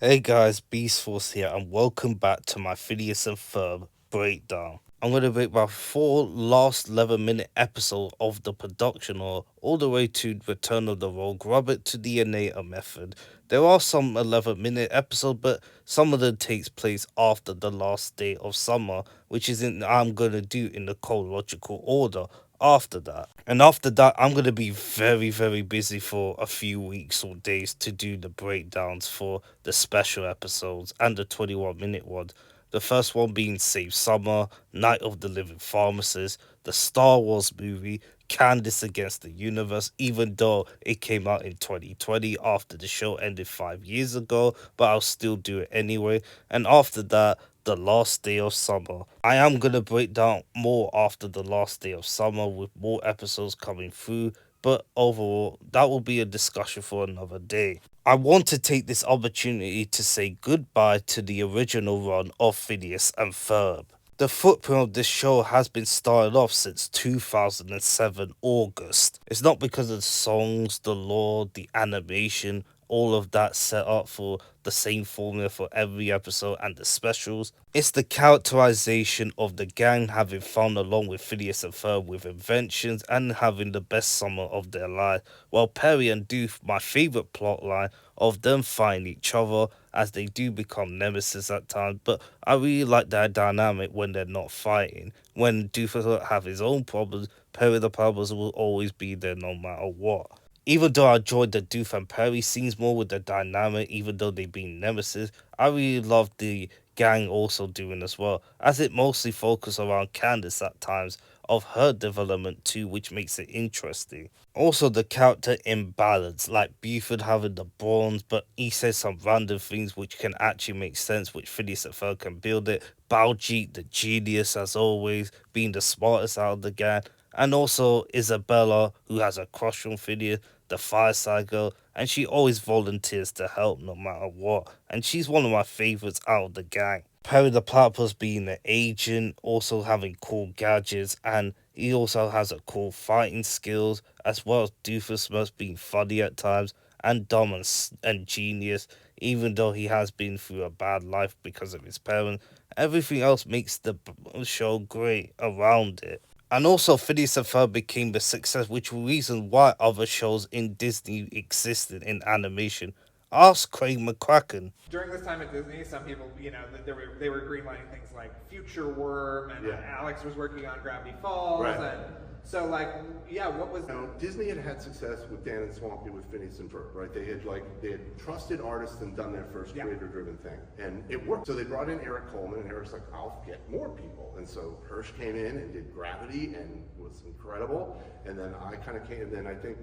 Hey guys, Beast Force here, and welcome back to my Phineas and Ferb breakdown. I'm going to break my 4 last 11-minute episode of the production, or all the way to Return of the Rogue Rabbit to the Anata method. There are some 11-minute episodes, but some of them takes place after the last day of summer, which isn't I'm going to do in the chronological order after that. And after that, I'm going to be very busy for a few weeks or days to do the breakdowns for the special episodes and the 21-minute ones. The first one being Save Summer, Night of the Living Pharmacist, the Star Wars movie, Candace Against the Universe, even though it came out in 2020 after the show ended 5 years ago, but I'll still do it anyway. And after that, the last day of summer. I am gonna break down more after the last day of summer with more episodes coming through, but overall, that will be a discussion for another day. I want to take this opportunity to say goodbye to the original run of Phineas and Ferb. The footprint of this show has been started off since 2007 August. It's not because of the songs, the lore, the animation, all of that set up for the same formula for every episode and the specials. It's the characterization of the gang having fun along with Phineas and Ferb with inventions and having the best summer of their life, while Perry and Doof, my favorite plotline of them finding each other as they do become nemesis at times, but I really like that dynamic when they're not fighting. When Doof have his own problems, Perry the problems will always be there no matter what. Even though I enjoyed the Doof and Perry scenes more with the dynamic, even though they being nemesis, I really loved the gang also doing as well, as it mostly focused around Candace at times of her development too, which makes it interesting. Also, the character imbalance, like Buford having the bronze, but he says some random things which can actually make sense, which Phineas and Ferb can build it. Baljeet, the genius as always, being the smartest out of the gang, and also Isabella, who has a crush on Phineas, the fireside girl, and she always volunteers to help no matter what, and she's one of my favorites out of the gang. Perry the Platypus being an agent, also having cool gadgets, and he also has a cool fighting skills, as well as Doofus being funny at times, and dumb and genius, even though he has been through a bad life because of his parents. Everything else makes the show great around it. And also, Phineas and Ferb became a success, which reason why other shows in Disney existed in animation. Ask Craig McCracken. During this time at Disney, some people, they were greenlighting things like Future Worm, and Alex was working on Gravity Falls, right. And so what was? Disney had success with Dan and Swampy with Phineas and Ferb, right? They had trusted artists and done their first creator-driven thing, and it worked. So they brought in Eric Coleman, and Eric's like, "I'll get more people," and so Hirsch came in and did Gravity and was incredible. And then I kind of came, and then I think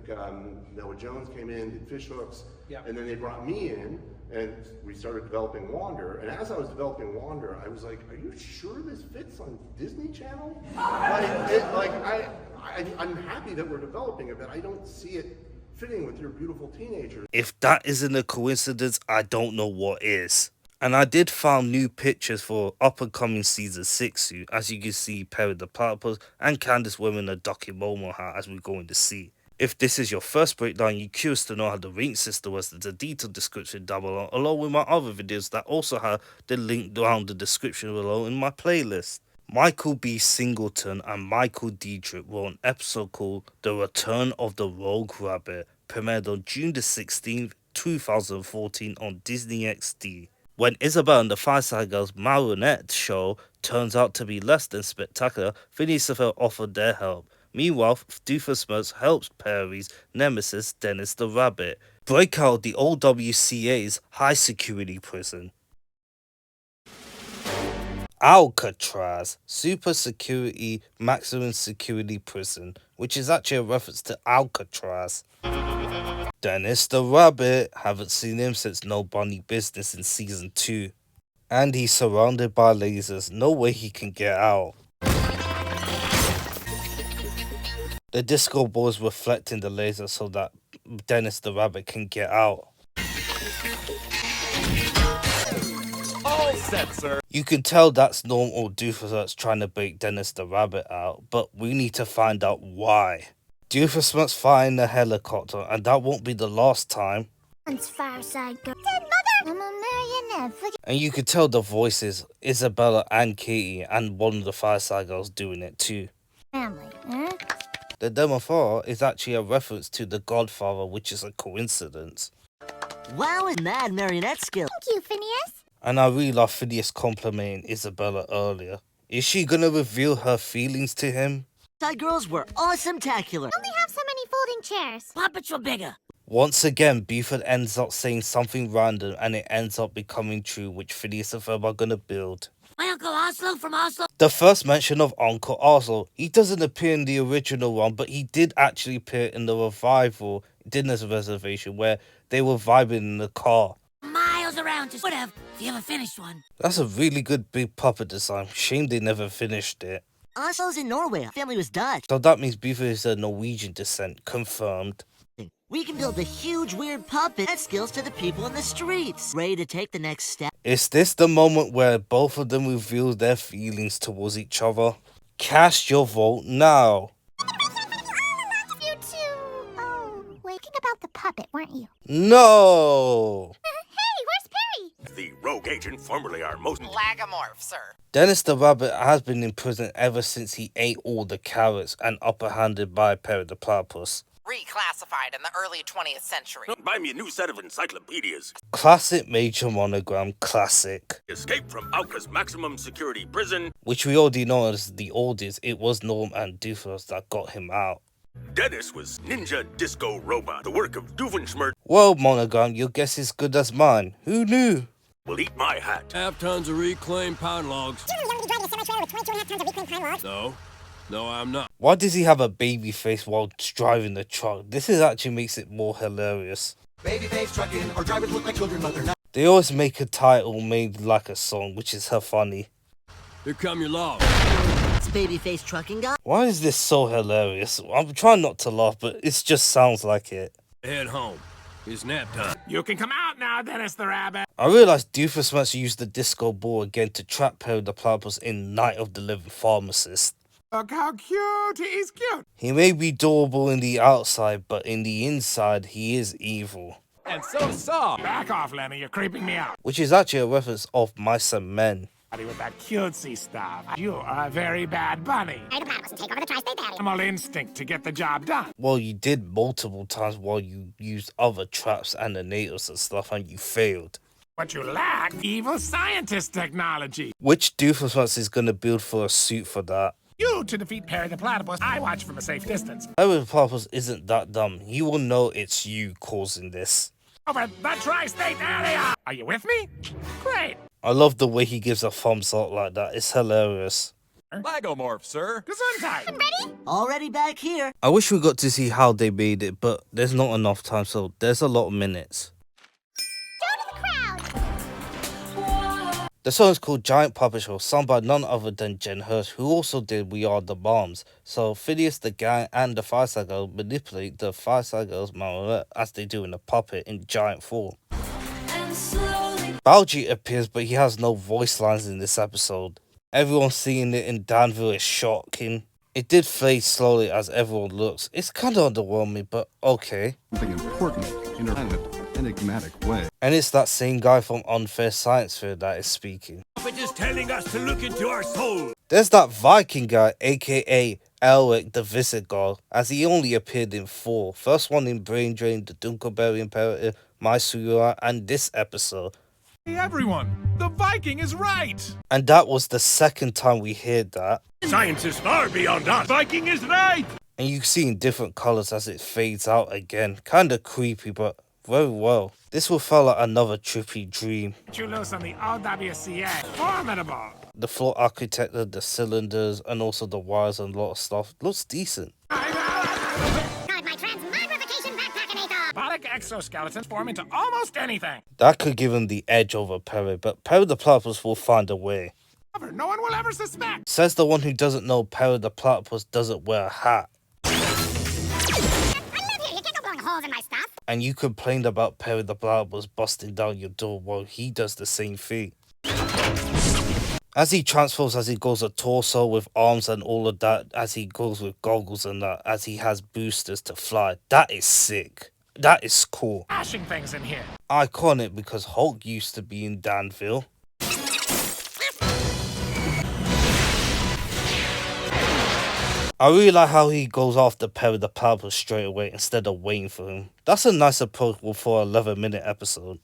Noah Jones came in, did Fish Hooks, and then they brought me in. And we started developing Wander, and as I was developing Wander, I was like, "Are you sure this fits on Disney Channel?" I'm happy that we're developing it, but I don't see it fitting with your beautiful teenagers. If that isn't a coincidence, I don't know what is. And I did find new pictures for up-and-coming season 6 suit, as you can see Perry the Platypus and Candace wearing a Ducky Momo hat as we go in to see. If this is your first breakdown, you're curious to know how the rank system was, there's a detailed description down below, along with my other videos that also have the link down the description below in my playlist. Michael B. Singleton and Michael Diedrich wrote an episode called The Return of the Rogue Rabbit, premiered on June the 16th, 2014 on Disney XD. When Isabel and the Fireside Girls marionette show turns out to be less than spectacular, Phineas and Ferb offered their help. Meanwhile, Doofenshmirtz helps Perry's nemesis, Dennis the Rabbit, break out of the OWCA's high security prison. Alcatraz, super security, maximum security prison, which is actually a reference to Alcatraz. Dennis the Rabbit, haven't seen him since No Bunny Business in season 2. And he's surrounded by lasers, no way he can get out. The disco balls reflecting the laser so that Dennis the Rabbit can get out. All set, sir. You can tell that's normal Doofenshmirtz trying to break Dennis the Rabbit out, but we need to find out why. Doofenshmirtz flying the helicopter, and that won't be the last time. Fireside Girl. Dead mother! I'm a And you could tell the voices, Isabella and Katie, and one of the Fireside Girls doing it too. Family, huh? The Demophora is actually a reference to The Godfather, which is a coincidence. Wow, and mad marionette skill. Thank you, Phineas. And I really love Phineas complimenting Isabella earlier. Is she gonna reveal her feelings to him? Side girls were awesome-tacular. Only have so many folding chairs. Puppets were bigger. Once again, Buford ends up saying something random and it ends up becoming true, which Phineas and Ferb are gonna build. My Uncle Oslo from Oslo. The first mention of Uncle Oslo, he doesn't appear in the original one, but he did actually appear in the revival Dinner's Reservation where they were vibing in the car. Miles around to whatever, if you ever finished one. That's a really good big puppet design. Shame they never finished it. Oslo's in Norway. Our family was Dutch. So that means Buford is of Norwegian descent, confirmed. We can build a huge weird puppet that skills to the people in the streets. Ready to take the next step. Is this the moment where both of them reveal their feelings towards each other? Cast your vote now. You too. Oh, thinking about the puppet, weren't you? No! Hey, where's Perry? The rogue agent formerly our most Lagomorph, sir. Dennis the Rabbit has been in prison ever since he ate all the carrots and upper-handed by Perry the Platypus. Reclassified in the early 20th century. buy me a new set of encyclopedias. Classic Major Monogram, classic. Escape from Alka's maximum security prison. Which we already know as the audience, it was Norm and Doofus that got him out. Dennis was Ninja Disco Robot, the work of Doofenshmirtz. Well, Monogram, your guess is good as mine. Who knew? Will eat my hat. Half tons of reclaimed pound logs. Do you know you're driving a semi-trailer with 22.5 tons of reclaimed pine logs? No, I'm not. Why does he have a baby face while driving the truck? This is actually makes it more hilarious. Babyface trucking, or drivers look like children, but they're not. They always make a title made like a song, which is her funny. Here come your logs. It's babyface trucking guy. Why is this so hilarious? I'm trying not to laugh, but it just sounds like it. Head home. It's nap time. You can come out now, Dennis the Rabbit. I realized Doofus must use the disco ball again to trap Perry the Platypus in Night of the Living Pharmacist. Look how cute. He's cute. He may be adorable in the outside, but in the inside, he is evil. And so soft. Back off, Lenny. You're creeping me out. Which is actually a reference of Mice and Men. With that cutesy stuff. You are a very bad bunny. Perry the Platypus and take over the tri-state area. Animal instinct to get the job done. Well, you did multiple times while you used other traps and the natives and stuff, and you failed. What you lack, evil scientist technology. Which Doofus is going to build for a suit for that? You to defeat Perry the Platypus, I watch from a safe distance. Perry the Platypus isn't that dumb. He will know it's you causing this. Over the tri-state area. Are you with me? Great. I love the way he gives a thumbs up like that. It's hilarious. Lagomorph, sir. Gesundheit. Ready? Already back here. I wish we got to see how they made it, but there's not enough time, so there's a lot of minutes. Go to the crowd. The song is called Giant Puppet Show, sung by none other than Jen Hirsch, who also did We Are the Bombs. So Phineas, the gang, and the Fireside Girls manipulate the Fireside Girls marionette as they do in a puppet in giant form. Baljeet appears, but he has no voice lines in this episode. Everyone seeing it in Danville is shocking. It did fade slowly as everyone looks. It's kind of underwhelming, but okay. Something important in an enigmatic way. And it's that same guy from Unfair Science Fair that is speaking. But just telling us to look into our souls. There's that Viking guy, aka Elric the Visigoth, as he only appeared in 4. First one in Brain Drain, the Dunkelberry Imperative, Maisura, and this episode. Hey everyone, the Viking is right. And that was the second time we heard that. Science is far beyond us. Viking is right. And you see in different colours as it fades out again. Kinda creepy, but very well. This will feel like another trippy dream. You loose on the OWCA. Formidable. The floor architecture, the cylinders, and also the wires and a lot of stuff looks decent. God, my transmogrification backpackinator. Robotic exoskeletons form into almost anything. That could give him the edge over Perry, but Perry the Platypus will find a way. No one will ever suspect. Says the one who doesn't know Perry the Platypus doesn't wear a hat. I live here. You can't go blowing holes in my stuff. And you complained about Perry the Platypus busting down your door while he does the same thing. As he transforms, as he goes a torso with arms and all of that, as he goes with goggles and that, as he has boosters to fly, that is sick. That is cool. Smashing things in here. Iconic because Hulk used to be in Danville. I really like how he goes after Perry the Platypus straight away instead of waiting for him. That's a nice approach for an 11-minute episode.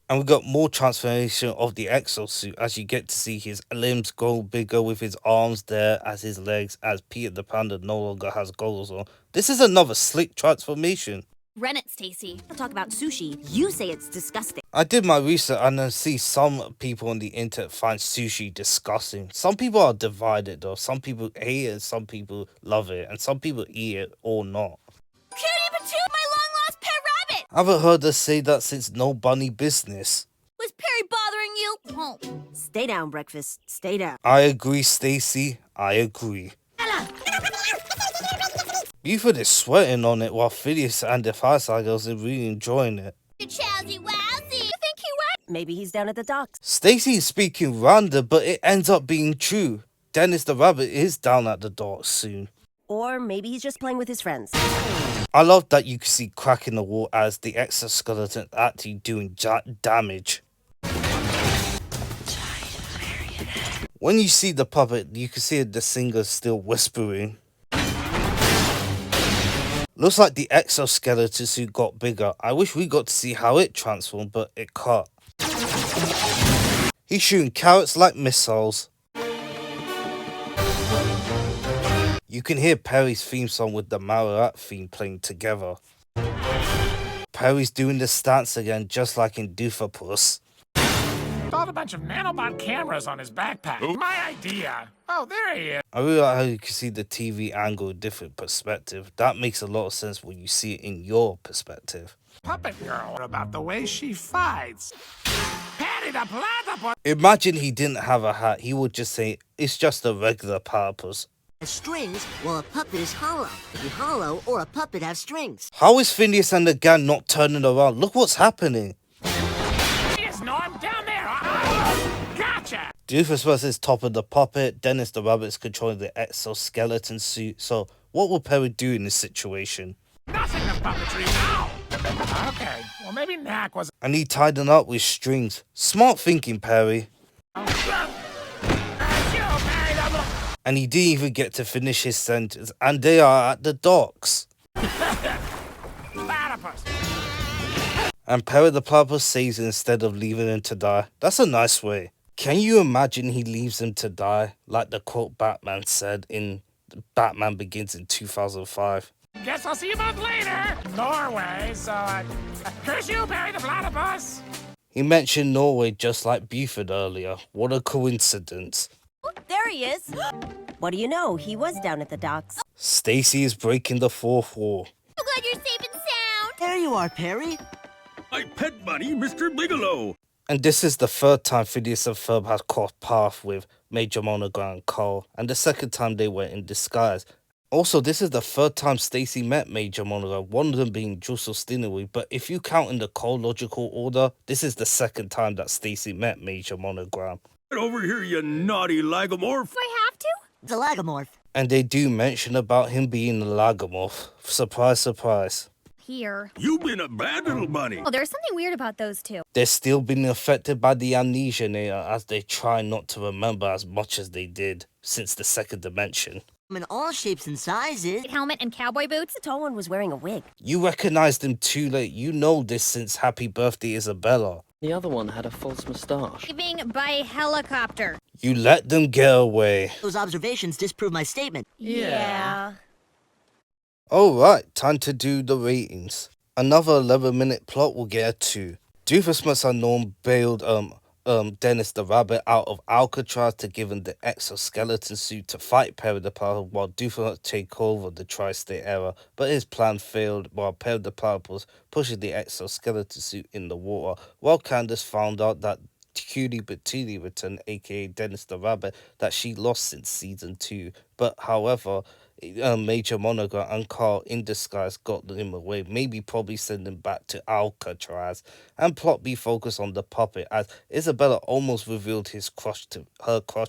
And we got more transformation of the exosuit as you get to see his limbs grow bigger with his arms there as his legs, as Peter the Panda no longer has goggles on. This is another slick transformation. Run it, Stacy. I'll talk about sushi. You say it's disgusting. I did my research and I see some people on the internet find sushi disgusting. Some people are divided though. Some people hate it, some people love it, and some people eat it or not. Cutie Patoo, my long-lost pet rabbit! I haven't heard her say that since No Bunny Business. Was Perry bothering you? Oh. Stay down, breakfast. Stay down. I agree, Stacy. I agree. Buford is sweating on it while Phineas and the Fireside Girls are really enjoying it. Chowsy wowsy. You think he went? Maybe he's down at the docks. Stacy is speaking random, but it ends up being true. Dennis the Rabbit is down at the docks soon. Or maybe he's just playing with his friends. I love that you can see crack in the wall as the exoskeleton actually doing damage. When you see the puppet, you can see the singer still whispering. Looks like the exoskeleton suit got bigger. I wish we got to see how it transformed, but it can't. He's shooting carrots like missiles. You can hear Perry's theme song with the Marat theme playing together. Perry's doing the stance again, just like in Doofapus. Thought a bunch of nanobot cameras on his backpack. My idea. Oh, there he is. I really like how you can see the TV angle in different perspective. That makes a lot of sense when you see it in your perspective. Puppet girl. What about the way she fights? Patty the Platypus. Imagine he didn't have a hat. He would just say, it's just a regular platypus. Strings, well, a puppet is hollow. If you're hollow or a puppet have strings. How is Phineas and the gang not turning around? Look what's happening. Yes, no, I'm down there. Gotcha. Doofus versus Top of the Puppet. Dennis the Rabbit's controlling the exoskeleton suit. So what will Perry do in this situation? Nothing of puppetry now. Okay, well maybe Knack was. And he tied them up with strings. Smart thinking, Perry. And he didn't even get to finish his sentence. And they are at the docks. Platypus. And Perry the Platypus saves it instead of leaving him to die. That's a nice way. Can you imagine he leaves him to die? Like the quote Batman said in Batman Begins in 2005. Guess I'll see you both later. Norway, so curse you, Perry the Platypus. He mentioned Norway just like Buford earlier. What a coincidence. There he is. What do you know? He was down at the docks. Stacy is breaking the fourth wall. So glad you're safe and sound. There you are, Perry. My pet buddy, Mr. Bigelow. And this is the third time Phineas and Ferb had crossed paths with Major Monogram and Carl, and the second time they were in disguise. Also, this is the third time Stacy met Major Monogram, one of them being Drussel Stinaway, but if you count in the chronological order, this is the second time that Stacy met Major Monogram. Get over here, you naughty lagomorph. Do I have to? It's a lagomorph. And they do mention about him being a lagomorph. Surprise, surprise. Here. You've been a bad little bunny. Oh, there's something weird about those two. They're still being affected by the amnesia as they try not to remember as much as they did since the second dimension. In all shapes and sizes. Helmet and cowboy boots. The tall one was wearing a wig. You recognized him too late. You know this since Happy Birthday Isabella. The other one had a false moustache. Leaving by helicopter. You let them get away. Those observations disprove my statement. Yeah. Alright, time to do the ratings. Another 11-minute plot will get a 2. Doofus must have known bailed Dennis the Rabbit out of Alcatraz to give him the exoskeleton suit to fight Perry the Platypus while Doofus must take over the Tri-State Era, but his plan failed while Perry the Platypus pushes the exoskeleton suit in the water, while Candace found out that Cutie Patootie returned, aka Dennis the Rabbit, that she lost since season 2, but however, Major Monogram and Carl in disguise got him away, maybe probably send him back to Alcatraz, and plot B focused on the puppet as Isabella almost revealed her crush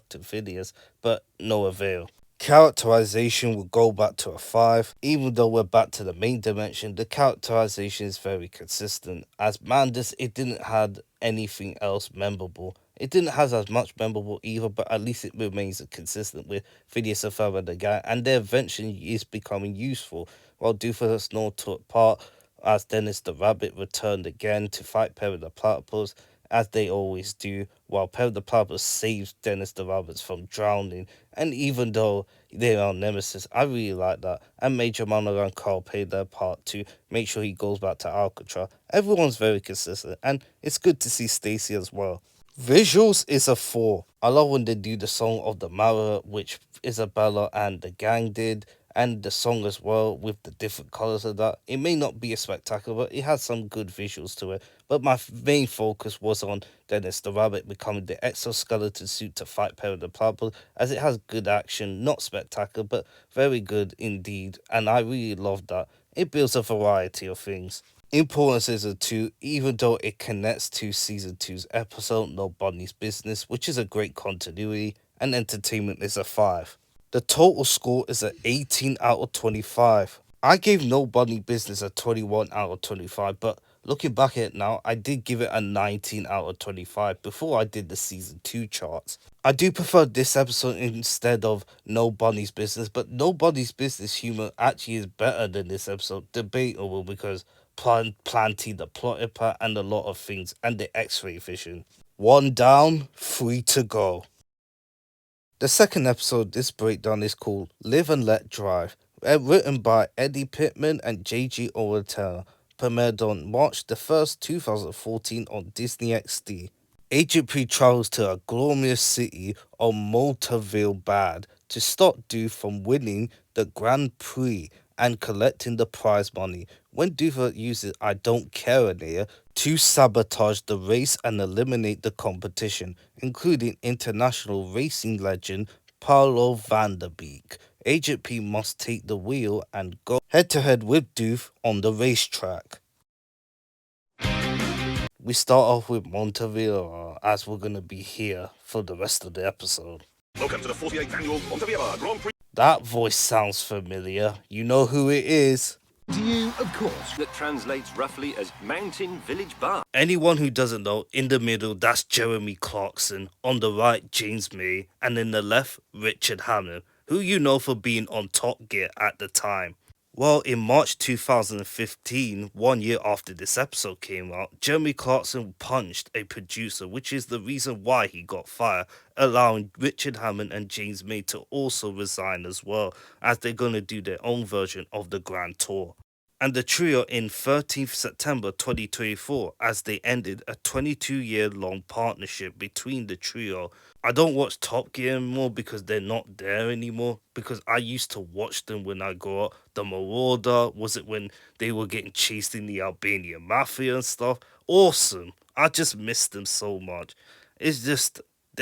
to Phineas, but no avail. Characterization will go back to a 5. Even though we're back to the main dimension, the characterization is very consistent. As Mandus, it didn't have anything else memorable. It didn't have as much memorable either, but at least it remains consistent with Phineas and Ferb and the gang, and their invention is becoming useful. While Doofus and Snore took part as Dennis the Rabbit returned again to fight Perry the Platypus, as they always do, while Perry the Platypus saves Dennis the Rabbit from drowning. And even though they are nemesis, I really like that. And Major Monorail and Carl played their part to make sure he goes back to Alcatraz. Everyone's very consistent, and it's good to see Stacy as well. Visuals is a 4. I love when they do the song of the Mara, which Isabella and the gang did, and the song as well with the different colors of that. It may not be a spectacular, but it has some good visuals to it. But my main focus was on Dennis the Rabbit becoming the exoskeleton suit to fight Perry the Platypus, as it has good action, not spectacular, but very good indeed, and I really love that. It builds a variety of things. Important Season 2, even though it connects to Season 2's episode Nobody's Business, which is a great continuity, and entertainment is a 5. The total score is an 18 out of 25. I gave Nobody Business a 21 out of 25, but looking back at it now, I did give it a 19 out of 25 before I did the Season 2 charts. I do prefer this episode instead of Nobody's Business, but Nobody's Business humor actually is better than this episode. Debatable because Planty the Platypus and a lot of things, and the X-ray vision. 1 down, 3 to go. The second episode of this breakdown is called Live and Let Drive, written by Eddie Pittman and J.G. Ortega, premiered on March the 1st, 2014 on Disney XD. Agent P travels to a glorious city of Motorville Bad to stop Doof from winning the Grand Prix and collecting the prize money, when Doof uses I Don't Care Anea to sabotage the race and eliminate the competition, including international racing legend Paolo van der Beek. Agent P must take the wheel and go head-to-head with Doof on the racetrack. We start off with Montevideo, as we're going to be here for the rest of the episode. Welcome to the 48th annual Montevideo Grand Prix. That voice sounds familiar. You know who it is. To you, of course. That translates roughly as Mountain Village Bar. Anyone who doesn't know, in the middle, that's Jeremy Clarkson. On the right, James May. And in the left, Richard Hammond, who you know for being on Top Gear at the time. Well, in March 2015, 1 year after this episode came out, Jeremy Clarkson punched a producer, which is the reason why he got fired, allowing Richard Hammond and James May to also resign as well, as they're going to do their own version of the Grand Tour. And the trio in 13th September 2024, as they ended a 22-year-long partnership between the trio. I don't watch Top Gear anymore because they're not there anymore, because I used to watch them when I grew up. The Marauder, was it when they were getting chased in the Albanian Mafia and stuff? Awesome. I just miss them so much. They're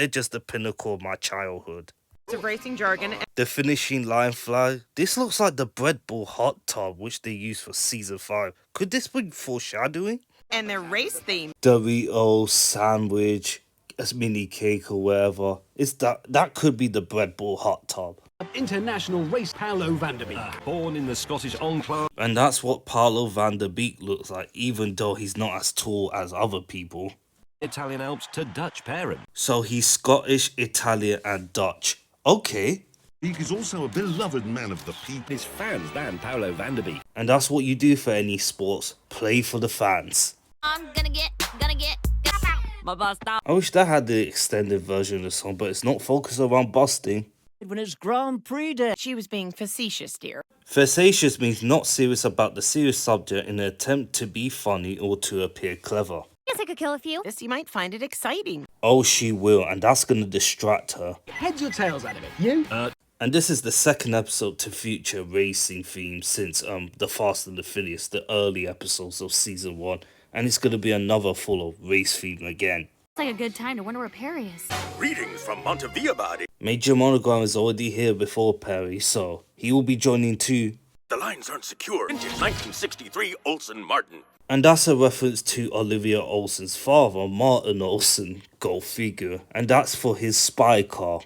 just the pinnacle of my childhood. Of racing jargon. The finishing line fly. This looks like the Bread Bull hot tub which they used for season 5. Could this be foreshadowing? And their race theme. Dorito sandwich, a mini cake or whatever. That could be the Bread Bull hot tub. International race Paolo van der Beek. Born in the Scottish enclave. And that's what Paolo van der Beek looks like, even though he's not as tall as other people. Italian Alps to Dutch parent. So he's Scottish, Italian and Dutch. Okay. Beek is also a beloved man of the people. His fans ban Paolo van der Beek. And that's what you do for any sports. Play for the fans. I'm gonna get My bust out. I wish that had the extended version of the song, but it's not focused around busting. When it's Grand Prix Day. She was being facetious, dear. Facetious means not serious about the serious subject in an attempt to be funny or to appear clever. Guess I could kill a few. This you might find it exciting. Oh, she will, and that's gonna distract her. Heads or tails out of it? You? And this is the second episode to feature racing themes since The Fast and the Furious, the early episodes of season 1, and it's gonna be another full of race theme again. It's like a good time to wonder where Perry is. Greetings from Montevideo Body. Major Monogram is already here before Perry, so he will be joining too. The lines aren't secure. Vintage 1963 Olsen Martin. And that's a reference to Olivia Olsen's father, Martin Olsen, go figure, and that's for his spy car.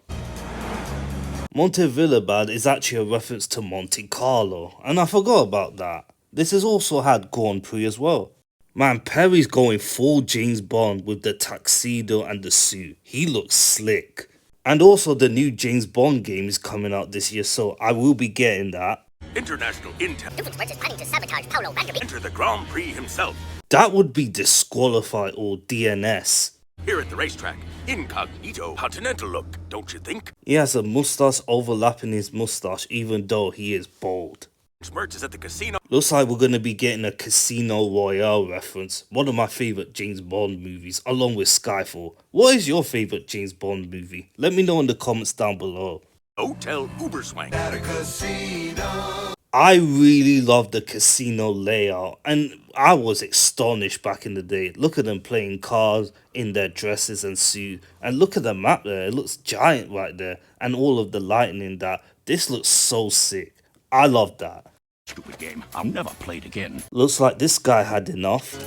Montevillabad is actually a reference to Monte Carlo, and I forgot about that. This has also had Grand Prix as well. Man, Perry's going full James Bond with the tuxedo and the suit. He looks slick. And also the new James Bond game is coming out this year, so I will be getting that. International Intel. Doofenshmirtz is planning to sabotage Paolo Vanderbeek. Enter the Grand Prix himself. That would be disqualified or DNS. Here at the racetrack, incognito, continental look, don't you think? He has a mustache overlapping his mustache even though he is bald. Smirch is at the casino. Looks like we're going to be getting a Casino Royale reference, one of my favourite James Bond movies, along with Skyfall. What is your favourite James Bond movie? Let me know in the comments down below. Hotel Uberswank. At a casino. I really love the casino layout, and I was astonished back in the day. Look at them playing cards in their dresses and suits, and look at the map there. It looks giant right there, and all of the lighting in that. This looks so sick. I love that. Stupid game. I'll never play it again. Looks like this guy had enough.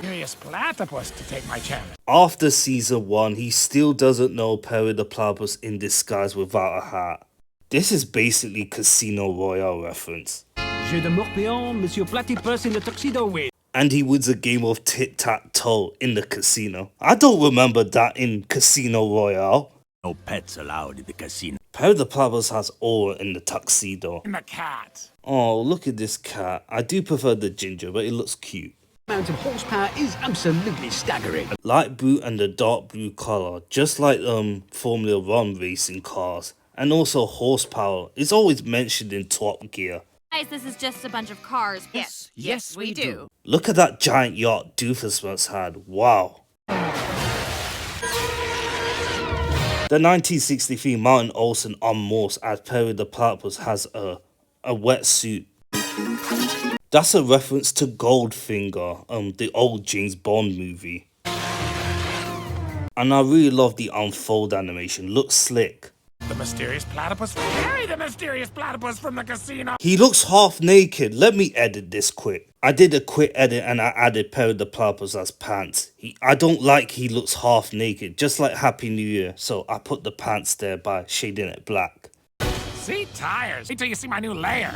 Curious platypus to take my chance. After season 1, he still doesn't know Perry the Platypus in disguise without a hat. This is basically Casino Royale reference. Jeu de Morpion, Monsieur Platypus in the tuxedo win. And he wins a game of tit-tat-toe in the casino. I don't remember that in Casino Royale. No pets allowed in the casino. Perry the Platypus has aura in the tuxedo. And the cat. Oh, look at this cat. I do prefer the ginger, but it looks cute. Amount of horsepower is absolutely staggering. Light blue and the dark blue color, just like Formula 1 racing cars. And also horsepower is always mentioned in Top Gear. Guys, this is just a bunch of cars. Yes, we do. Look at that giant yacht Doofenshmirtz had. Wow. The 1963 Martin Olsen on Morse as Perry the Platypus has a wetsuit. That's a reference to Goldfinger, the old James Bond movie. And I really love the unfold animation, looks slick. The mysterious platypus. Harry, the mysterious platypus from the casino. He looks half naked. Let me edit this quick. I did a quick edit and I added Perry the Platypus as pants. I don't like he looks half naked, just like Happy New Year. So I put the pants there by shading it black. See tires. Wait till you see my new layer.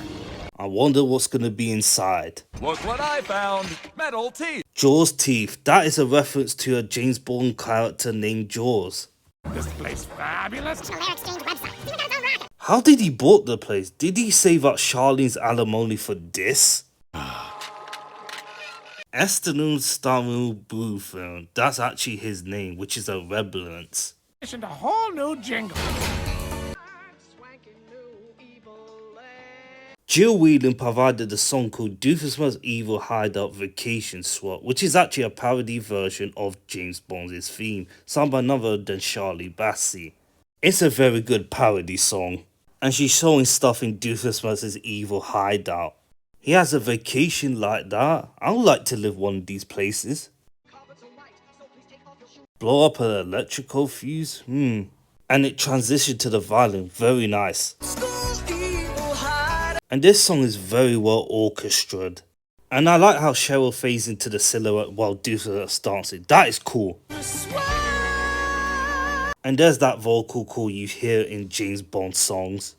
I wonder what's gonna be inside. Look what I found. Metal teeth. Jaws teeth. That is a reference to a James Bond character named Jaws. This place fabulous. Exchange website. Even got its own rocket. How did he bought the place? Did he save up Charlene's alimony for this? Estonum Stamu Bluefilm. That's actually his name, which is a reblance. A whole new jingle. Jill Whelan provided a song called Doofenshmirtz's Evil Hideout Vacation Swap, which is actually a parody version of James Bond's theme, sung by none other than Shirley Bassey. It's a very good parody song, and she's showing stuff in Doofenshmirtz's Evil Hideout. He has a vacation like that. I would like to live one of these places. Blow up an electrical fuse? And it transitioned to the violin. Very nice. And this song is very well orchestrated. And I like how Cheryl fades into the silhouette while Doofenshmirtz dancing. That is cool. And there's that vocal call you hear in James Bond songs.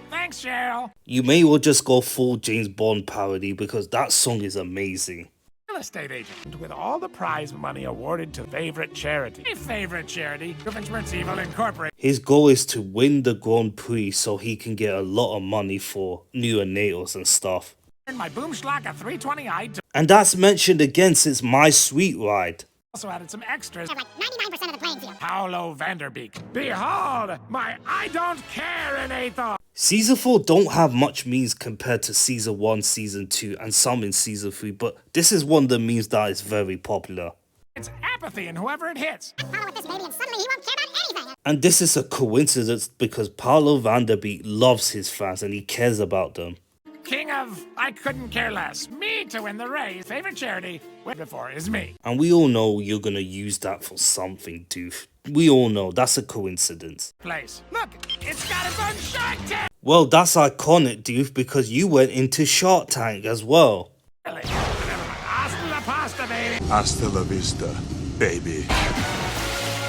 Thanks, Cheryl. You may well just go full James Bond parody because that song is amazing. Real estate agent with all the prize money awarded to favorite charity. My favorite charity, Doofenshmirtz Evil Incorporated. His goal is to win the Grand Prix so he can get a lot of money for neonatals and stuff. My Boomschlager 320i. And that's mentioned again since My Sweet Ride. Also added some extras. Like 99% of the playing field. Paolo Vanderbeek. Behold, my I don't care innate. Season 4 don't have much memes compared to Season 1, Season 2, and some in Season 3, but this is one of the memes that is very popular. It's apathy in whoever it hits. Follow with this baby and suddenly he won't care about anything. And this is a coincidence because Paolo Vanderbeek loves his fans and he cares about them. King of I couldn't care less. Me to win the race. Favorite charity. Went before is me. And we all know you're gonna use that for something, Doof. We all know that's a coincidence. Place. Look, it's got its own Shark Tank. Well, that's iconic, Doof, because you went into Shark Tank as well. Really? Hasta la pasta, baby. Hasta la vista, baby.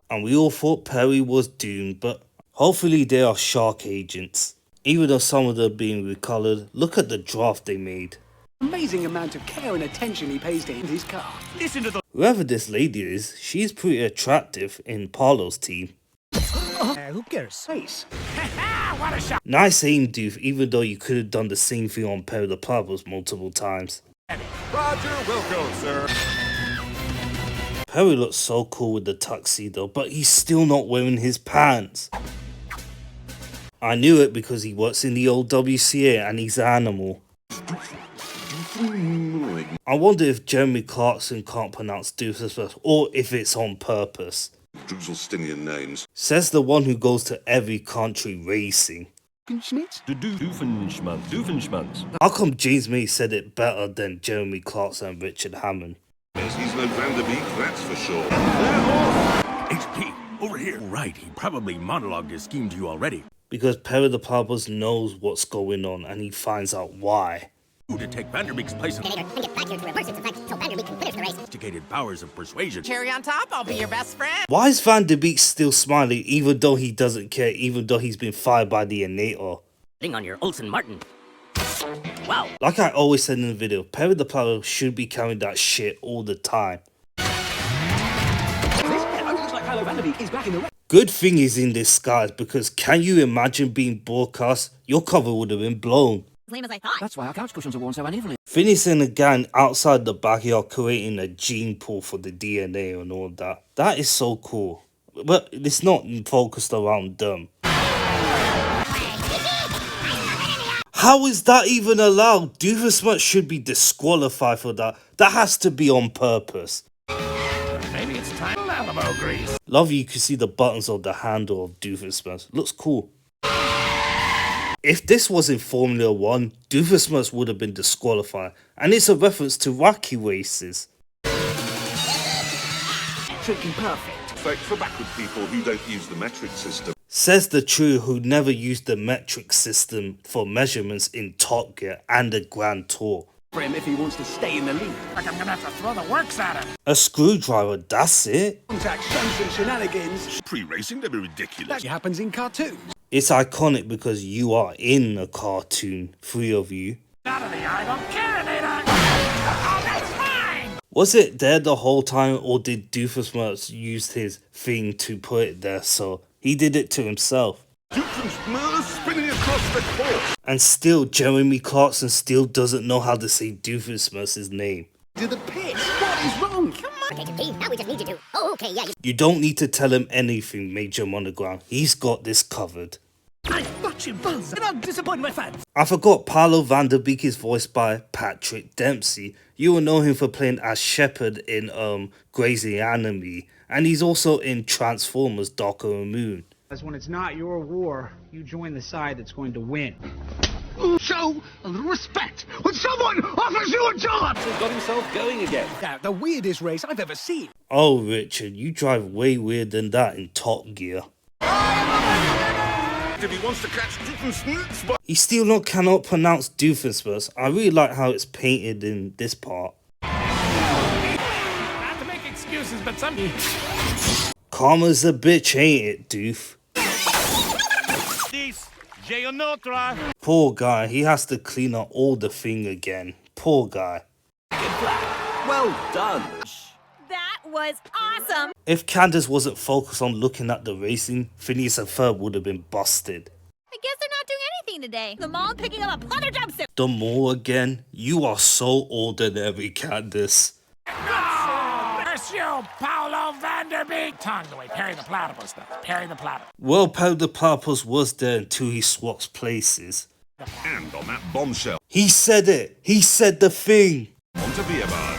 And we all thought Perry was doomed, but Hopefully they are shark agents. Even though some of them are being recolored, look at the draft they made. Amazing amount of care and attention he pays to his car. Listen to the... Whoever this lady is, she's pretty attractive in Paulo's team. Who cares? Face. What a shot! Nice aim, Doof, even though you could have done the same thing on Perry the Platypus multiple times. Roger, will go, sir. Perry looks so cool with the tuxedo, but he's still not wearing his pants. I knew it because he works in the old WCA and he's an animal. I wonder if Jeremy Clarkson can't pronounce Doofus or if it's on purpose. Droozlestinian names. Says the one who goes to every country racing. Doofenschmunz. How come James May said it better than Jeremy Clarkson and Richard Hammond? He's no Van der Beek, that's for sure. HP, over here. Right, he probably monologued his scheme to you already. Because Perry the Platypus knows what's going on and he finds out why. To take Van der Beek's place in And get back here to reverse it so Van der Beek can finish the race. sophisticated powers of persuasion. Cherry on top, I'll be your best friend. Why is Van der Beek still smiling even though he doesn't care, even though he's been fired by the Inator? Thing on your Olsen Martin. Wow. Like I always said in the video, Perry the Platypus should be carrying that shit all the time. Looks like Van der Beek is back in the race. Good thing he's in disguise because can you imagine being broadcast? Your cover would have been blown. Lame as I thought. That's why our couch cushions are worn so unevenly. Phineas and the gang outside the backyard creating a gene pool for the DNA and all that. That is so cool. But it's not focused around them. How is that even allowed? Doofenshmirtz should be disqualified for that. That has to be on purpose. Maybe it's time for Alamo grease. Love you can see the buttons of the handle of Doofenshmirtz. Looks cool. If this was in Formula 1, Doofenshmirtz would have been disqualified, and it's a reference to wacky races. Tricky perfect. Perfect for backward people who don't use the metric system. Says the true who never used the metric system for measurements in Top Gear and the Grand Tour. For him if he wants to stay in the lead. Like I'm gonna have to throw the works at him. A screwdriver, that's it. Contact stunts and shenanigans. Pre-racing, they'd be ridiculous. That happens in cartoons. It's iconic because you are in a cartoon, three of you. Out of the idol carinator. Oh, that's mine. Was it there the whole time or did Doofenshmirtz use his thing to put it there so he did it to himself? Doofenshmirtz spinning across the course. And still, Jeremy Clarkson still doesn't know how to say Doofenshmirtz's name. To the pit. What is wrong? Come on, KP. Now we just need you to. Oh, okay, yeah. You don't need to tell him anything, Major Monogram. He's got this covered. I got you, Buzz. And I'm disappointed my fans. I forgot Paolo Van der Beek is voiced by Patrick Dempsey. You will know him for playing as Shepard in Grey's Anatomy. And he's also in Transformers Darker Moon. As when it's not your war, you join the side that's going to win. Show a little respect when someone offers you a job. He's got himself going again. Now, the weirdest race I've ever seen. Oh, Richard, you drive way weirder than that in Top Gear. If he wants to catch Doofenshmirtz, but He still cannot pronounce Doofenshmirtz. I really like how it's painted in this part. Not to make excuses, but some... Karma's a bitch, ain't it, Doof? Poor guy, he has to clean up all the thing again. Poor guy. Well done. That was awesome. If Candace wasn't focused on looking at the racing, Phineas and Ferb would have been busted. I guess they're not doing anything today. The mall picking up a pleather jumpsuit. The mall again? You are so ordinary, Candace. Curse you, Paolo Van der Beek. Tongue the way Perry the Platypus does. Perry the Platypus. Well, Perry the Platypus was there until he swaps places. and on that bombshell. He said it. He said the thing. On to Beerbar.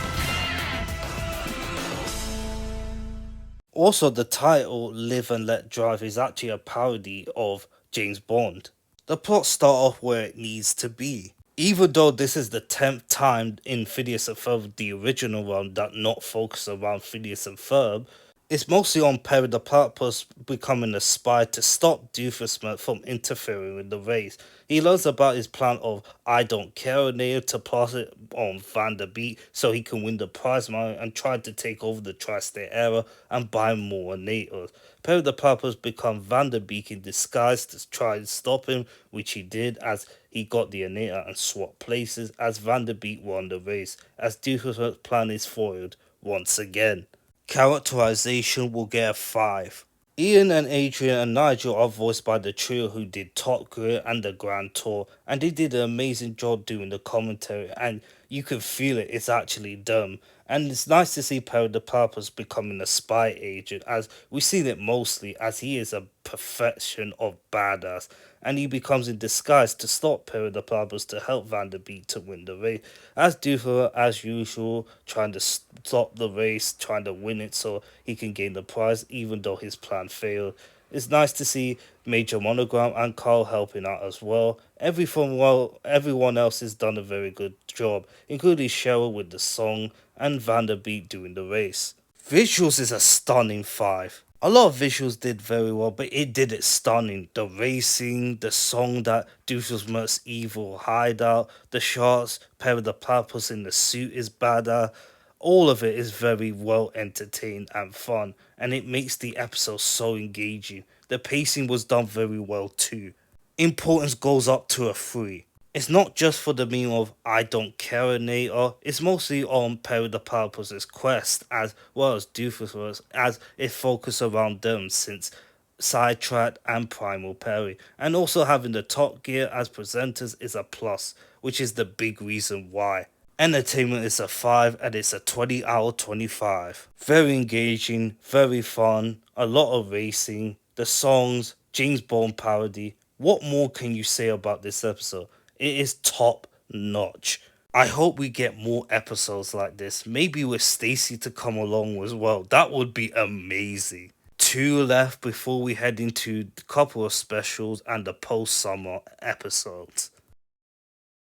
Also, the title Live and Let Drive is actually a parody of James Bond. The plot starts off where it needs to be. Even though this is the 10th time in Phineas and Ferb, the original one, that not focused around Phineas and Ferb, It's mostly on Perry the Platypus becoming a spy to stop Doofenshmirtz from interfering with the race. He learns about his plan of I don't care to pass it on Vanderbeek so he can win the prize money and try to take over the tri-state area and buy more nators. Perry the Platypus becomes Vanderbeek in disguise to try and stop him, which he did as he got the nator and swapped places as Vanderbeek won the race, as Doofenshmirtz's plan is foiled once again. Characterization will get a 5. Ian and Adrian and Nigel are voiced by the trio who did Top Gear and the Grand Tour, and they did an amazing job doing the commentary, and you can feel it's actually them. And it's nice to see Perry the Platypus becoming a spy agent, as we've seen it mostly as he is a perfection of badass, and he becomes in disguise to stop Perry the Platypus to help Vanderbeek to win the race, as Doofer as usual trying to stop the race, trying to win it so he can gain the prize even though his plan failed. It's nice to see Major Monogram and Carl helping out as well. Everyone else has done a very good job, including Cheryl with the song and Vanderbeek doing the race. Visuals is a stunning 5. A lot of visuals did very well, but it did it stunning. The racing, the song that Doofenshmirtz's evil hideout, the shots, Perry the Platypus in the suit is badass. All of it is very well entertained and fun, and it makes the episode so engaging. The pacing was done very well too. Importance goes up to a 3. It's not just for the meme of I don't care nator, it's mostly on Perry the Platypus's quest as well as Doofenshmirtz, as it focuses around them since Sidetracked and Primal Perry, and also having the Top Gear as presenters is a plus, which is the big reason why. Entertainment is a 5 and it's a 20 out of 25. Very engaging, very fun, a lot of racing, the songs, James Bond parody. What more can you say about this episode? It is top notch. I hope we get more episodes like this, maybe with Stacy to come along as well. That would be amazing. 2 left before we head into a couple of specials and the post-summer episodes.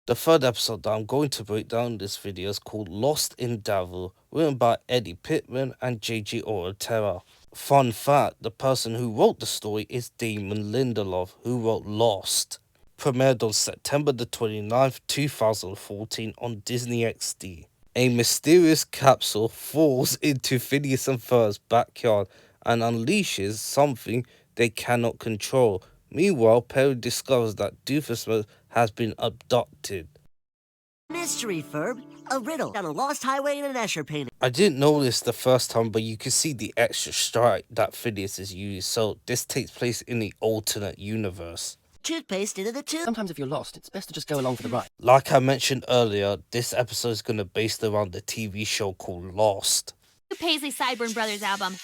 The third episode that I'm going to break down in this video is called Lost in Davil, written by Eddie Pittman and JG Ortega. Fun fact, the person who wrote the story is Damon Lindelof, who wrote Lost. Premiered on September the 29th, 2014 on Disney XD. A mysterious capsule falls into Phineas and Ferb's backyard and unleashes something they cannot control. Meanwhile, Perry discovers that Doofenshmirtz has been abducted. Mystery, Ferb. A riddle on a lost highway in an Escher painting. I didn't notice the first time, but you can see the extra stripe that Phineas is using, so this takes place in the alternate universe. Toothpaste into the tube. Sometimes if you're lost, it's best to just go along for the ride. Like I mentioned earlier, this episode is going to be based around the TV show called Lost. Paisley Sideburn Brothers album.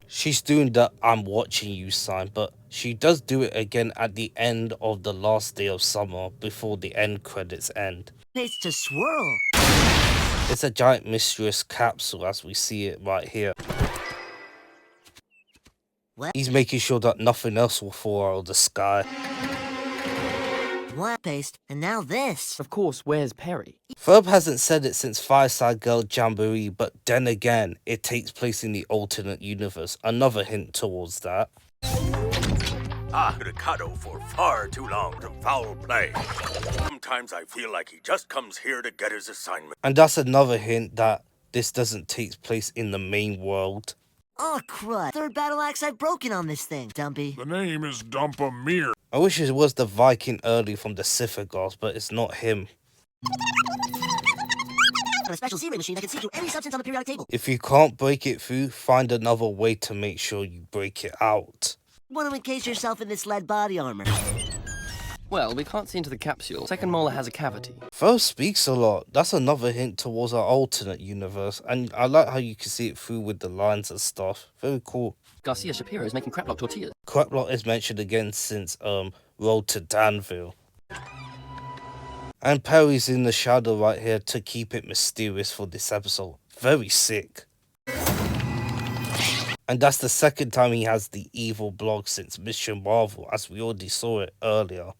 She's doing the I'm watching you sign, but she does do it again at the end of the last day of summer before the end credits end. Paste to swirl. It's a giant mysterious capsule as we see it right here. What? He's making sure that nothing else will fall out of the sky. What paste? And now this. Of course, where's Perry? Ferb hasn't said it since Fireside Girl Jamboree, but then again, it takes place in the alternate universe. Another hint towards that. Ricardo for far too long to foul play. Sometimes I feel like he just comes here to get his assignment. And that's another hint that this doesn't take place in the main world. Oh, crud. Third battle axe I've broken on this thing, Dumpy. The name is Dumpamere. I wish it was the Viking early from the Sithagos, but it's not him. A special C-ray machine that can see through any substance on the periodic table. If you can't break it through, find another way to make sure you break it out. Want to encase yourself in this lead body armor? Well, we can't see into the capsule. Second molar has a cavity. Ferb speaks a lot. That's another hint towards our alternate universe. And I like how you can see it through with the lines and stuff. Very cool. Garcia Shapiro is making craplock tortillas. Craplock is mentioned again since Road to Danville. And Perry's in the shadow right here to keep it mysterious for this episode. Very sick. And that's the second time he has the evil blog since Mission Marvel, as we already saw it earlier.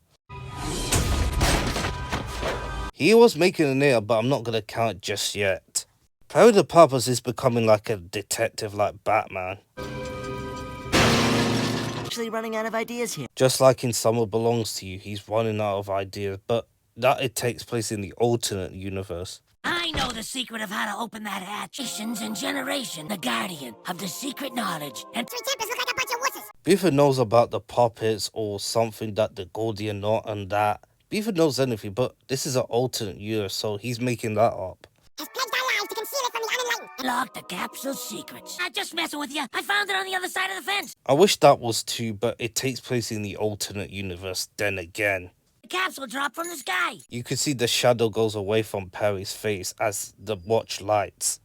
He was making an error, but I'm not going to count just yet. Perry the Platypus is becoming like a detective like Batman. Actually running out of ideas here. Just like in Summer Belongs to You, he's running out of ideas, but that it takes place in the alternate universe. I know the secret of how to open that hatch. Generations and generation, the guardian of the secret knowledge. And Three tempers look like a bunch of wusses. Buford knows about the puppets or something that the Gordian knot and that. Buford knows anything, but this is an alternate universe, so he's making that up. Has pledged our lives to conceal it from the unenlightened. lock the capsule's secrets. Not just messing with you. I found it on the other side of the fence. I wish that was too, but it takes place in the alternate universe then again. The capsule dropped from the sky. You can see the shadow goes away from Perry's face as the watch lights.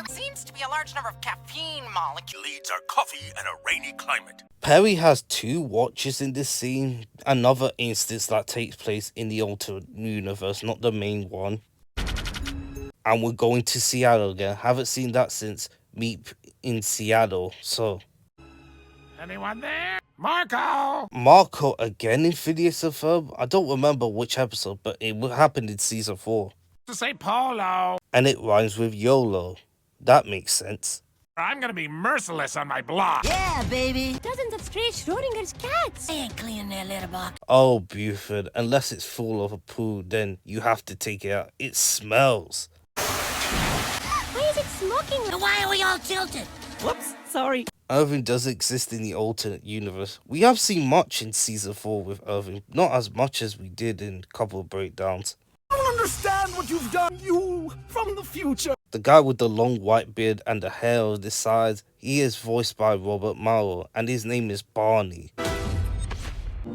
Seems to be a large number of caffeine molecules. Leads our coffee and a rainy climate. Perry has two watches in this scene. Another instance that takes place in the alternate universe, not the main one. And we're going to Seattle again. Haven't seen that since Meet in Seattle, so... Anyone there? Marco! Marco again in Phineas and Ferb? I don't remember which episode, but it happened in season 4. To say polo. And it rhymes with YOLO. That makes sense. I'm gonna be merciless on my block. Yeah, baby. Dozens of stray Schrodinger's cats. They ain't cleaning their litter box. Oh, Buford, unless it's full of a poo, then you have to take it out. It smells. Why is it smoking? So why are we all tilted? Whoops, sorry. Irving does exist in the alternate universe. We have seen much in season 4 with Irving. Not as much as we did in Couple Breakdowns. I don't understand what you've done, you, from the future. The guy with the long white beard and the hair of this size, he is voiced by Robert Morrow, and his name is Barney.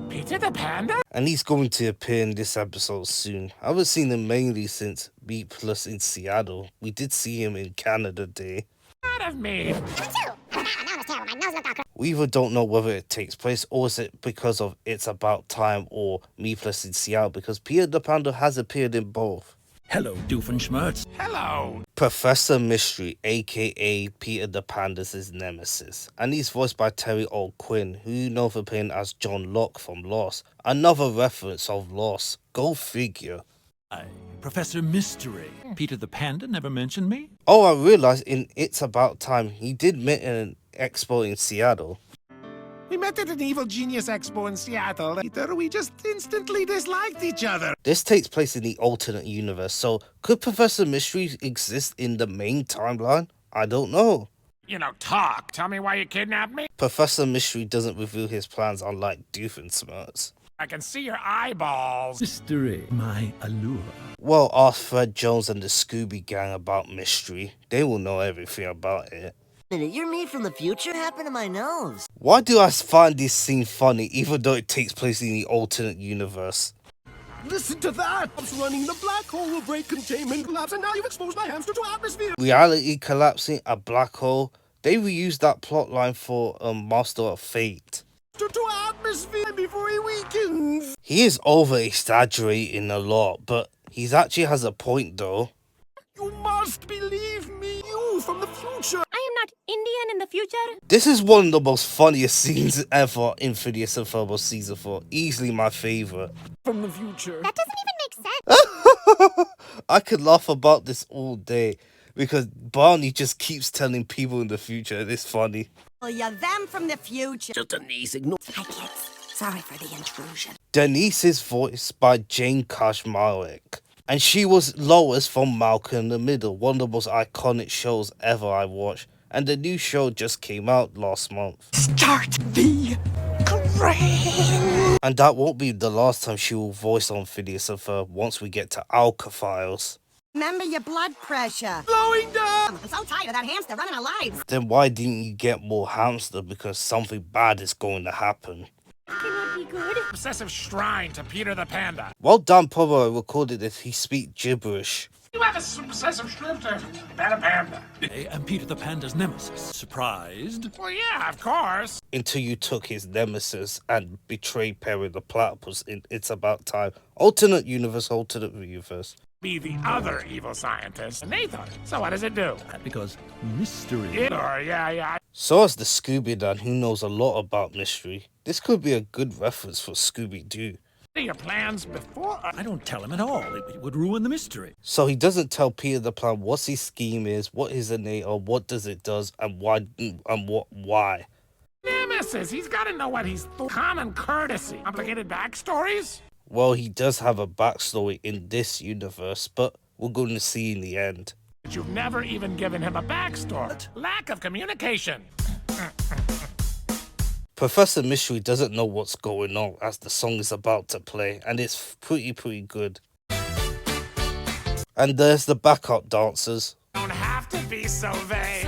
Peter the Panda? And he's going to appear in this episode soon. I haven't seen him mainly since Beat Plus in Seattle. We did see him in Canada Day. Out of me. We either don't know whether it takes place or is it because of It's About Time or Me Plus in Seattle, because Peter the Panda has appeared in both. Hello, Doofenshmirtz. Hello. Professor Mystery, aka Peter the Panda's nemesis, and he's voiced by Terry O'Quinn, who you know for playing as John Locke from Lost. Another reference of Lost. Go figure. Professor Mystery. Peter the Panda never mentioned me? Oh, I realized in It's About Time, he did meet an expo in Seattle. We met at an Evil Genius Expo in Seattle. Later, we just instantly disliked each other. This takes place in the alternate universe, so could Professor Mystery exist in the main timeline? I don't know. You know, talk. Tell me why you kidnapped me. Professor Mystery doesn't reveal his plans, unlike Doofenshmirtz. I can see your eyeballs. Mystery, my allure. Well, ask Fred Jones and the Scooby Gang about Mystery. They will know everything about it. You're me from the future? What happened to my nose? Why do I find this scene funny, even though it takes place in the alternate universe? Listen to that! I'm running the black hole will break containment collapse, and now you've exposed my hamster to atmosphere! Reality collapsing, a black hole. They reused that plot line for Master of Fate. To atmosphere before he weakens! He is over-exaggerating a lot, but he actually has a point though. You must believe me, you from the future! I am not Indian in the future. This is one of the most funniest scenes ever in Phineas and Ferb season 4. Easily my favorite. From the future. That doesn't even make sense. I could laugh about this all day because Barney just keeps telling people in the future. It's funny. Well, you're them from the future. Just Denise, ignore. Hi, kids. Sorry for the intrusion. Denise is voiced by Jane Kashmarek. And she was Lois from Malcolm in the Middle, one of the most iconic shows ever I watched. And the new show just came out last month. Start the train. And that won't be the last time she will voice on Phineas and Ferb once we get to Alka Files. Remember your blood pressure. Slowing down! I'm so tired of that hamster running our lives. Then why didn't you get more hamster? Because something bad is going to happen. Cannot be good. Obsessive shrine to Peter the Panda. While Dan Pomeroy recorded this, he speak gibberish. You have a obsessive shrine to Peter Panda. Hey, I'm Peter the Panda's nemesis. Surprised? Well, yeah, of course. Until you took his nemesis and betrayed Perry the Platypus in It's About Time. Alternate universe, alternate universe. Be the other evil scientist. And they thought, so what does it do? Because mystery. Yeah. So as the Scooby Dan, who knows a lot about mystery, this could be a good reference for Scooby-Doo. your plans before. I don't tell him at all. It would ruin the mystery. So he doesn't tell Peter the Pan what his scheme is, what his innate, or what does it does, and why. Nemesis, he's got to know what he's common courtesy. Complicated backstories? Well, he does have a backstory in this universe, but we're going to see in the end. But you've never even given him a backstory. Lack of communication. Professor Mystery doesn't know what's going on as the song is about to play, and it's pretty good. And there's the backup dancers. Don't have to be so vague.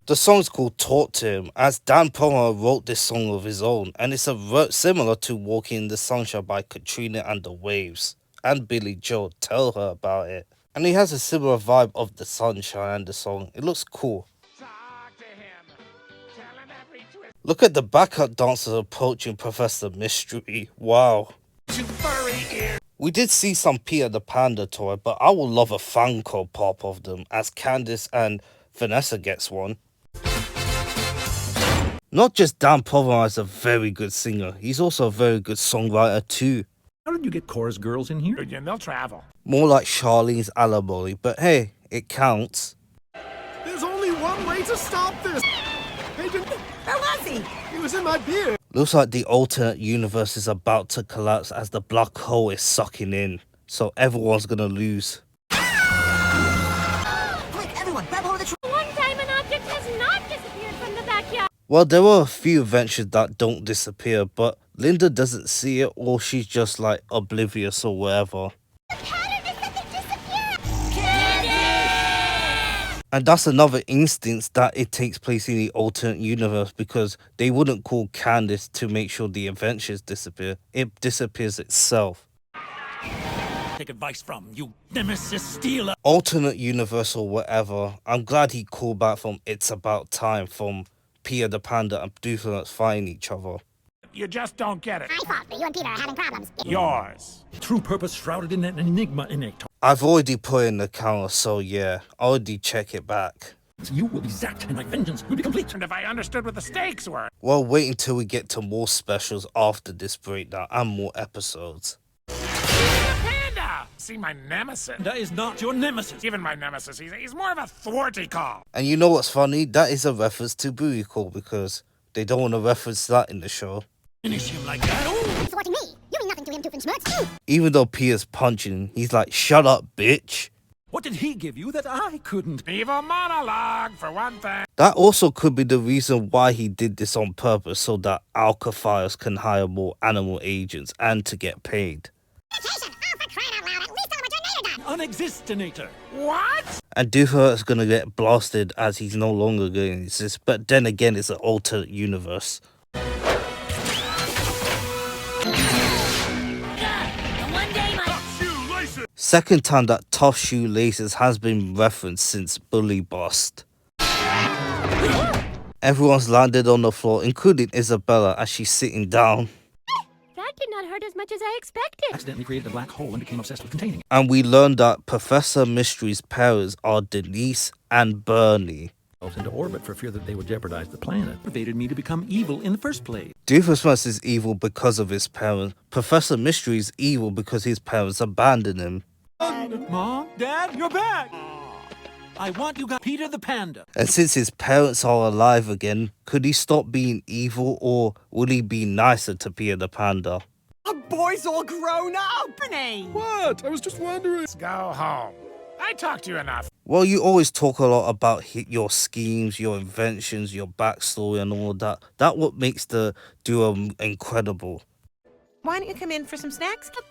The song's called Talk to Him, as Dan Pomeroy wrote this song of his own, and it's similar to Walking in the Sunshine by Katrina and the Waves, and Billy Joel tell her about it. And he has a similar vibe of the sunshine and the song. It looks cool. Look at the backup dancers approaching Professor Mystery. Wow. We did see some Peter the Panda toy, but I would love a Funko Pop of them, as Candace and Vanessa gets one. Not just Dan Pomeroy is a very good singer, he's also a very good songwriter too. How did you get chorus girls in here? Again, they'll travel. More like Charlene's alimony, but hey, it counts. There's only one way to stop this. Hey, Where was he? He was in my beer. Looks like the alternate universe is about to collapse as the black hole is sucking in, so everyone's gonna lose. Quick, everyone, grab hold of the One time an object has not disappeared from the backyard. Well, there are a few adventures that don't disappear, but Linda doesn't see it, or she's just like oblivious or whatever. And that's another instance that it takes place in the alternate universe, because they wouldn't call Candace to make sure the adventures disappear. It disappears itself. Take advice from you, Nemesis stealer. Alternate universe or whatever, I'm glad he called back from It's About Time from Peter the Panda and Doofenshmirtz fighting each other. You just don't get it. I thought that you and Peter are having problems. Yours. True purpose shrouded in an enigma innate. I've already put in the counter, so yeah, already check it back. You will be zapped and my vengeance will be complete. And if I understood what the stakes were. Well, wait until we get to more specials after this breakdown and more episodes. Panda! See, my nemesis. That is not your nemesis. Even my nemesis, he's more of a thwarty call. And you know what's funny? That is a reference to Booty Call, because they don't want to reference that in the show. Finish him like that. He's thwarting me. You mean nothing to him, Doofenshmirtz. Even though Peter's punching, he's like, shut up, bitch. What did he give you that I couldn't? Evil monologue, for one thing. That also could be the reason why he did this on purpose, so that Alcafires can hire more animal agents and to get paid. Unexistinator. What? And Doofenshmirtz is gonna get blasted as he's no longer going to exist, but then again, it's an alternate universe. Second time that Tough Shoe Laces has been referenced since Bully Bust. Everyone's landed on the floor, including Isabella as she's sitting down. That did not hurt as much as I expected. Accidentally created a black hole and became obsessed with containing it. And we learned that Professor Mystery's parents are Denise and Bernie. Into orbit for fear that they would jeopardize the planet. Motivated me to become evil in the first place. Doofenshmirtz is evil because of his parents. Professor Mystery is evil because his parents abandoned him. Mom, Dad, you're back! I want you guys, Peter the Panda. And since his parents are alive again, could he stop being evil, or will he be nicer to Peter the Panda? Our boy's all grown up, Renee. What? I was just wondering. Let's go home. I talked to you enough. Well, you always talk a lot about your schemes, your inventions, your backstory and all that. That's what makes the duo incredible. Why don't you come in for some snacks? But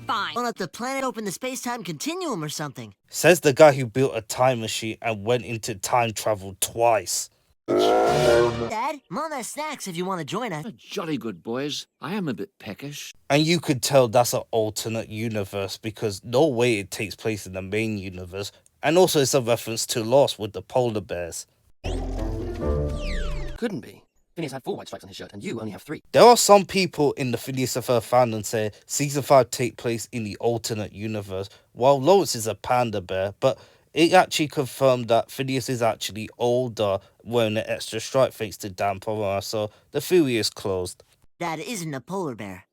fine. Why don't the planet open the space-time continuum or something? Says the guy who built a time machine and went into time travel twice. Dad, Mom has snacks if you want to join us. Jolly good, boys. I am a bit peckish. And you could tell that's an alternate universe, because no way it takes place in the main universe. And also it's a reference to Lost with the polar bears. Couldn't be. Phineas had 4 white stripes on his shirt, and you only have 3. There are some people in the Phineas and Ferb fandom say season 5 take place in the alternate universe, while Lois is a panda bear, but it actually confirmed that Phineas is actually older, wearing an extra stripe thanks to Dan Pomeroy, so the theory is closed. That isn't a polar bear.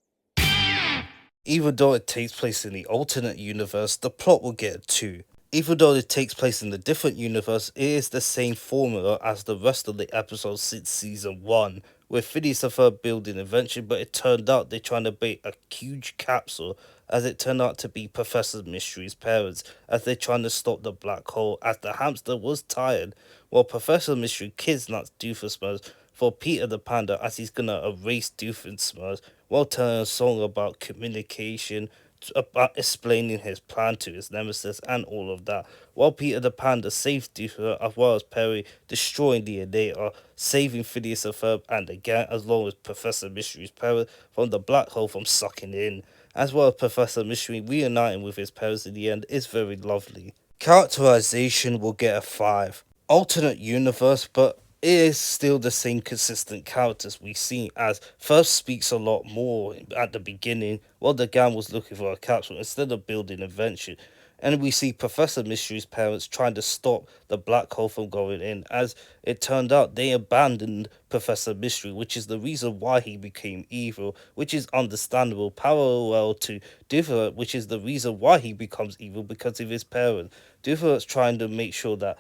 Even though it takes place in the alternate universe, the plot will get a 2. Even though it takes place in a different universe, it is the same formula as the rest of the episodes since season 1, with Phineas and Ferb building invention, but it turned out they're trying to bait a huge capsule, as it turned out to be Professor Mystery's parents, as they're trying to stop the black hole, as the hamster was tired, while Professor Mystery kidnaps Doofenshmirtz for Peter the Panda, as he's gonna erase Doofenshmirtz while telling a song about communication, about explaining his plan to his nemesis and all of that, while Peter the Panda saves Doofenshmirtz as well as Perry, destroying the Invader, saving Phineas and Ferb and again, as long as Professor Mystery's parents from the black hole from sucking in, as well as Professor Mystery reuniting with his parents in the end is very lovely. Characterization will get a 5. Alternate universe, but it is still the same consistent characters we see, as First speaks a lot more at the beginning while the gang was looking for a capsule instead of building invention, and we see Professor Mystery's parents trying to stop the black hole from going in, as it turned out they abandoned Professor Mystery, which is the reason why he became evil, which is understandable, parallel to Doofenshmirtz, which is the reason why he becomes evil because of his parents. Doofenshmirtz trying to make sure that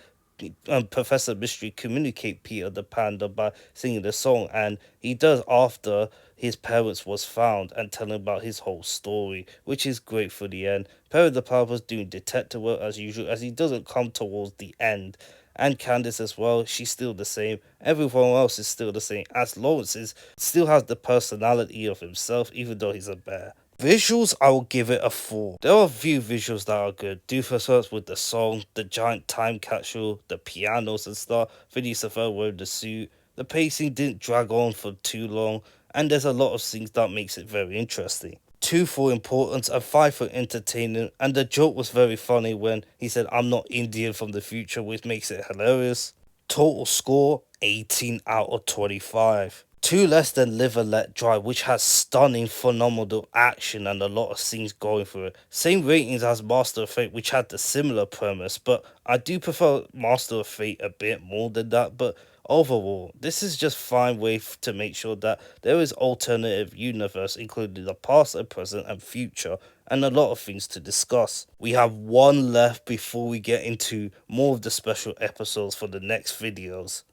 Professor Mystery communicate Peter the Panda by singing the song, and he does after his parents was found and telling about his whole story, which is great for the end. Perry the Panda was doing detective work as usual, as he doesn't come towards the end, and Candace as well, she's still the same. Everyone else is still the same, as Lawrence still has the personality of himself, even though he's a bear. Visuals, I will give it a 4. There are a few visuals that are good. Doofenshmirtz with the song, the giant time capsule, the pianos and stuff, Phineas and Ferb wearing the suit. The pacing didn't drag on for too long, and there's a lot of things that makes it very interesting. 2 for importance and 5 for entertaining, and the joke was very funny when he said, "I'm not Indian from the future," which makes it hilarious. Total score, 18 out of 25. 2 less than Live and Let Drive, which has stunning, phenomenal action and a lot of scenes going through it. Same ratings as Master of Fate, which had the similar premise, but I do prefer Master of Fate a bit more than that. But overall, this is just fine way to make sure that there is alternative universe, including the past and present and future, and a lot of things to discuss. We have 1 left before we get into more of the special episodes for the next videos.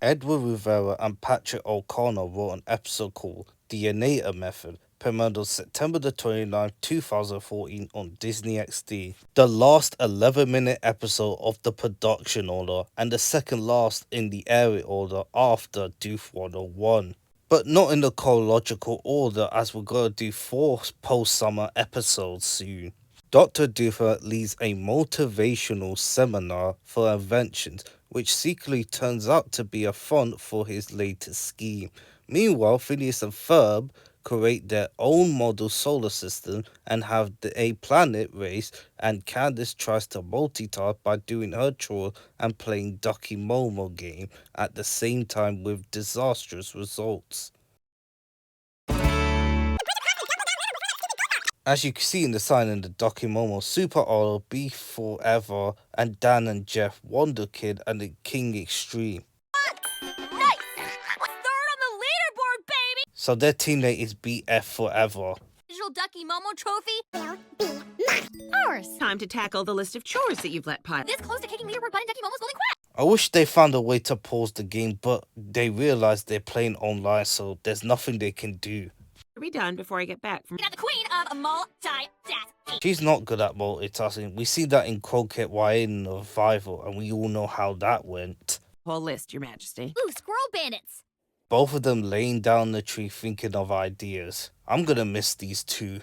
Edward Rivera and Patrick O'Connor wrote an episode called The Innata Method, premiered on September the 29th, 2014 on Disney XD. The last 11-minute episode of the production order, and the second last in the airing order after Doof 101. But not in the chronological order, as we're going to do 4 post-summer episodes soon. Dr. Doofer leads a motivational seminar for inventions, which secretly turns out to be a front for his latest scheme. Meanwhile, Phineas and Ferb create their own model solar system and have a planet race, and Candace tries to multitask by doing her chores and playing Ducky Momo game at the same time with disastrous results. As you can see in the sign in the Documomo, Super Otto, Beef Forever, and Dan and Jeff, Wonder Kid, and the King Extreme. Nice! Third on the leaderboard, baby! So their teammate is BF Forever. Digital Ducky Momo trophy Will be mine. Ours. Time to tackle the list of chores that you've let pile. This close to kicking leaderboard button, Ducky Momo's golden quack! I wish they found a way to pause the game, but they realize they're playing online, so there's nothing they can do. Be done before I get back from. Now the queen of multitasking. She's not good at multitasking. We see that in Croquette YA in the revival, and we all know how that went. Whole list, Your Majesty. Ooh, squirrel bandits. Both of them laying down the tree thinking of ideas. I'm gonna miss these two.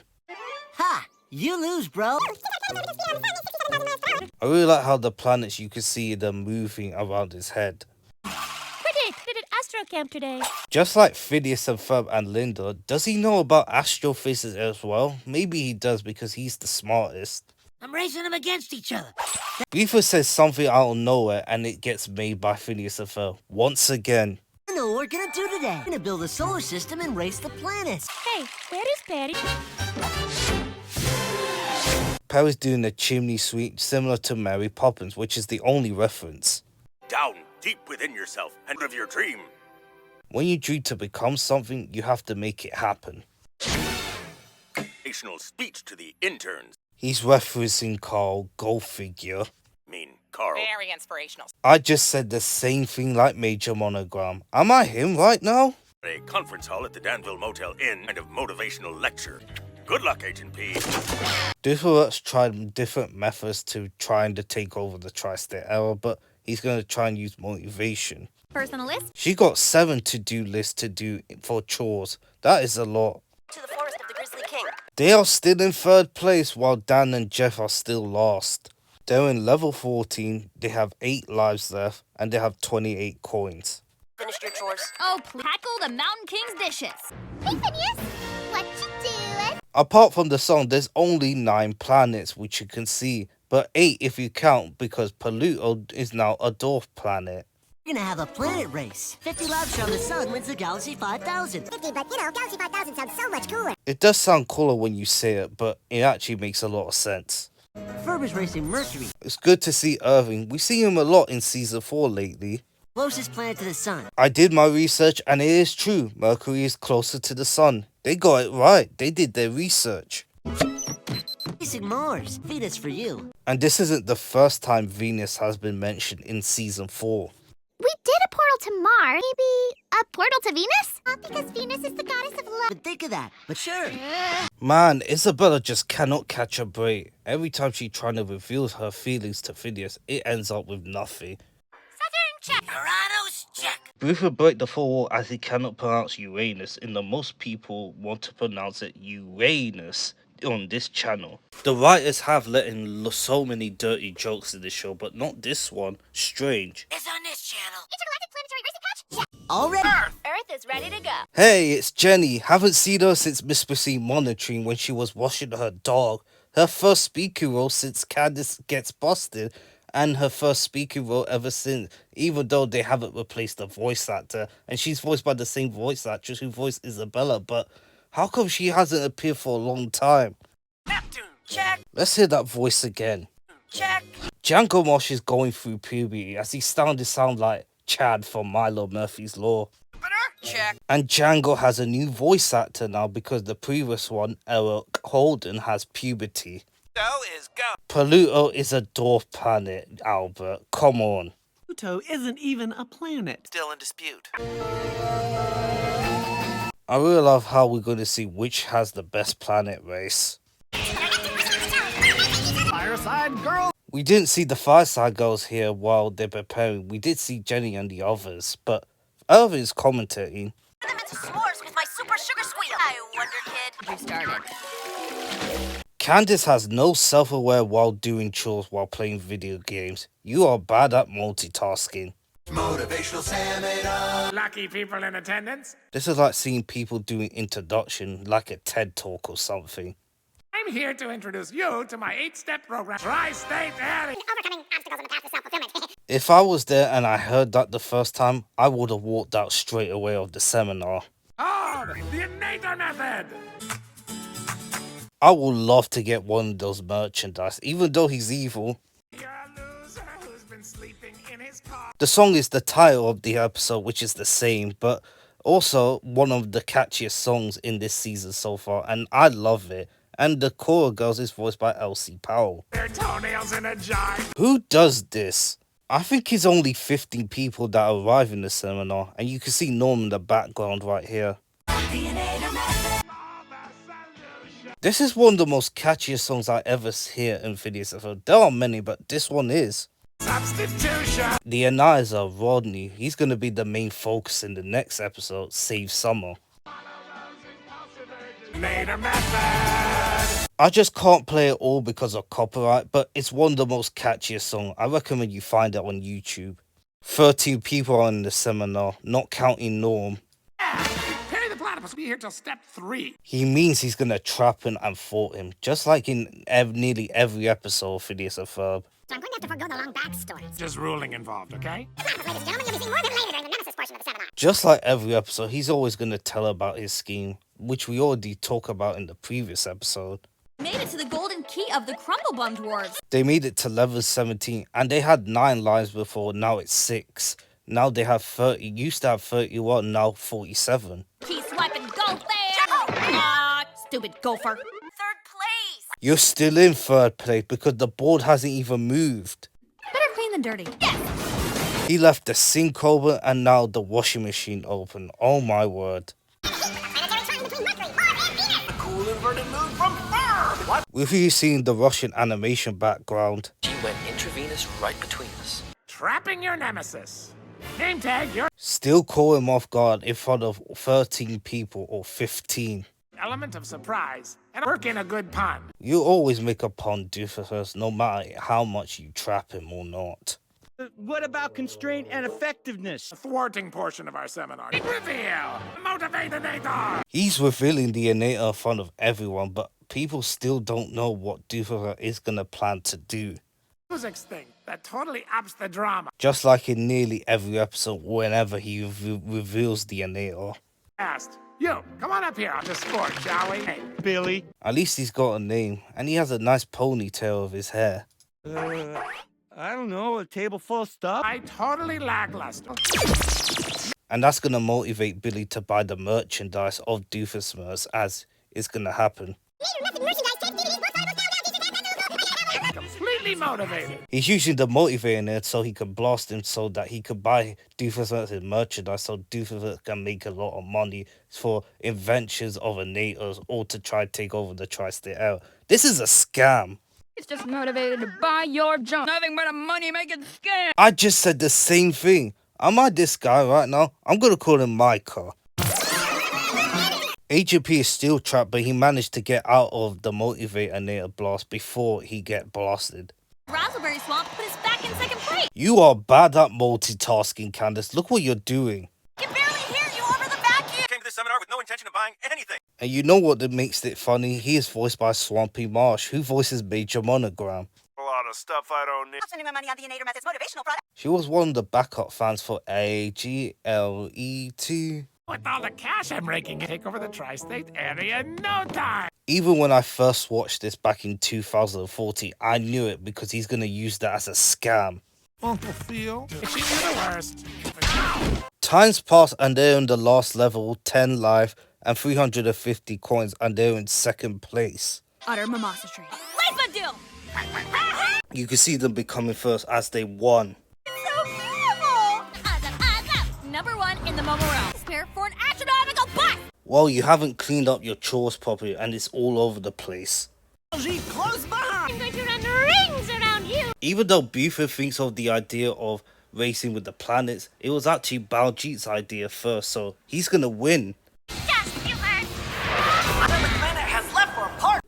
Ha! You lose, bro. I really like how the planets, you can see them moving around his head. Did an astro camp today. Just like Phineas and Ferb and Linda, does he know about astrophysics as well? Maybe he does because he's the smartest. I'm racing them against each other. Beaver says something out of nowhere and it gets made by Phineas and Ferb once again. I know what we're gonna do today. We're gonna build a solar system and race the planets. Hey, where is Patty? Perry's doing a chimney sweep similar to Mary Poppins, which is the only reference. Down deep within yourself and live your dream. When you dream to become something, you have to make it happen. Motivational speech to the interns. He's referencing Carl, go figure. Carl. Very inspirational. I just said the same thing like Major Monogram. Am I him right now? A conference hall at the Danville Motel Inn, kind of motivational lecture. Good luck, Agent P. Different's tried different methods to trying to take over the Tri-State Era, but he's going to try and use motivation. Personal list? She got 7 to-do lists to do for chores. That is a lot. To the forest of the Grizzly King. They are still in 3rd place while Dan and Jeff are still last. They're in level 14, they have 8 lives left, and they have 28 coins. Finished your chores? Oh, tackle the Mountain King's dishes. Hey, Phineas, what you doing? Apart from the sun, there's only 9 planets which you can see, but 8 if you count because Pluto is now a dwarf planet. We're gonna have a planet race. 50 laps around the sun wins the Galaxy 5000. 50, but Galaxy 5000 sounds so much cooler. It does sound cooler when you say it, but it actually makes a lot of sense. Ferb is racing Mercury. It's good to see Irving. We see him a lot in Season 4 lately. Closest planet to the sun. I did my research and it is true. Mercury is closer to the sun. They got it right. They did their research. Racing Mars. Venus for you. And this isn't the first time Venus has been mentioned in Season 4. We did a portal to Mars. Maybe a portal to Venus? Because Venus is the goddess of love. But think of that. But sure. Man, Isabella just cannot catch a break. Every time she trying to reveal her feelings to Phineas, it ends up with nothing. Check. Uranus, check. Buford break the fourth wall as he cannot pronounce Uranus, and the most people want to pronounce it Uranus on this channel. The writers have let in so many dirty jokes in this show, but not this one. Strange. It's on this channel. Intergalactic Planetary Racing Patch? Yeah. Already? Earth is ready to go. Hey, it's Jenny. Haven't seen her since Miss Missy monitoring when she was washing her dog. Her first speaking role since Candace gets busted, and her first speaking role ever since, even though they haven't replaced the voice actor, and she's voiced by the same voice actress who voiced Isabella, but how come she hasn't appeared for a long time? Neptune, check. Let's hear that voice again. Check. Django Mosh is going through puberty as he starting to sound like Chad from Milo Murphy's Law. Check. And Django has a new voice actor now because the previous one, Eric Holden, has puberty. Is go. Pluto is a dwarf planet, Albert. Come on. Pluto isn't even a planet. Still in dispute. I really love how we're going to see which has the best planet race. Fireside Girl. We didn't see the Fireside Girls here while they're preparing. We did see Jenny and the others, but Irving's commentating. I'm into s'mores with my super sugar squeal. I wonder, kid. You started. Candace has no self-aware while doing chores while playing video games. You are bad at multitasking. Motivational seminar. Lucky people in attendance. This is like seeing people doing introduction like a TED Talk or something. I'm here to introduce you to my 8-step program, Tri-State Alley. Overcoming obstacles in the path to self-fulfillment. If I was there and I heard that the first time, I would have walked out straight away of the seminar. Oh, the Nader method. I would love to get one of those merchandise, even though he's evil. You're a loser who's been sleeping in his car. The song is the title of the episode, which is the same, but also one of the catchiest songs in this season so far, and I love it. And the Cora Girls is voiced by Elsie Powell. Their toenails in a jar. Who does this? I think it's only 15 people that arrive in the seminar, and you can see Norm in the background right here. This is one of the most catchiest songs I ever hear in Phineas and Ferb. There are many, but this one is. Substitution. The Anizer, Rodney, he's going to be the main focus in the next episode, Save Summer. Nader method. I just can't play it all because of copyright, but it's one of the most catchiest songs. I recommend you find it on YouTube. 13 people are in the seminar, not counting Norm. Perry the Platypus will be here till step 3. He means he's going to trap him and thwart him, just like in nearly every episode of Phineas and Ferb. So I'm going to have to forgo the long backstory. Just ruling involved, okay? Ladies and gentlemen, you'll be seeing more than later during the Nemesis portion of the seminar. Just like every episode, he's always going to tell about his scheme, which we already talked about in the previous episode. Made it to the golden key of the Crumblebum Dwarves. They made it to level 17, and they had 9 lives before, now it's 6. Now they have 30, used to have 31, now 47. Keep swiping, go there! Stupid gopher. Third place! You're still in third place because the board hasn't even moved. Better clean than dirty. Yes! He left the sink open and now the washing machine open. Oh my word. A cool inverted moon from Ferb! What? With you seeing the Russian animation background. She went intravenous right between us. Trapping your nemesis. Name tag your Still caught him off guard in front of 13 people or 15. element of surprise and work in a good pun. You always make a pun, Doofus, no matter how much you trap him or not. What about constraint and effectiveness? The thwarting portion of our seminar. Big reveal! Motivate the Nathar! He's revealing the Anita in front of everyone, but people still don't know what Doofus is gonna plan to do. Music's thing that totally ups the drama. Just like in nearly every episode whenever he reveals the Anita. Fast. You, come on up here on the sport, shall we? Hey, Billy. At least he's got a name, and he has a nice ponytail of his hair. I don't know, a table full of stuff? I totally lackluster. And that's gonna motivate Billy to buy the merchandise of Doofusverse, as it's gonna happen. Completely motivated. He's using the motivator nerd so he can blast him so that he can buy Doofusverse's merchandise so Doofusverse can make a lot of money for inventions of Anatas or to try to take over the tri-state area. This is a scam. It's just motivated to buy your junk. Nothing but a money-making scam. I just said the same thing. Am I this guy right now? I'm gonna call him Micah. Agent P is still trapped, but he managed to get out of the motivator native blast before he get blasted. Raspberry Swamp put us back in second place. You are bad at multitasking, Candace. Look what you're doing. You barely hear you over the vacuum. Came to this seminar with no intention of buying anything. And you know what that makes it funny? He is voiced by Swampy Marsh, who voices Major Monogram. A lot of stuff I don't need. Spending my money on the Nader Method's motivational product. She was one of the backup fans for AGLE2. With all the cash I'm raking, take over the tri-state area in no time. Even when I first watched this back in 2014, I knew it because he's going to use that as a scam. Uncle Phil, if you do the worst. Time's passed and they're in the last level, 10 life and 350 coins, and they're in second place. Utter mimosa tree. Leifadil! You can see them becoming first as they won. So beautiful! Awesome. Number one in the Momo realm. Prepare for an astronomical bust! Well, you haven't cleaned up your chores properly and it's all over the place. Close behind! I'm going to run rings around you! Even though Buford thinks of the idea of racing with the planets, it was actually Baljit's idea first, so he's gonna win.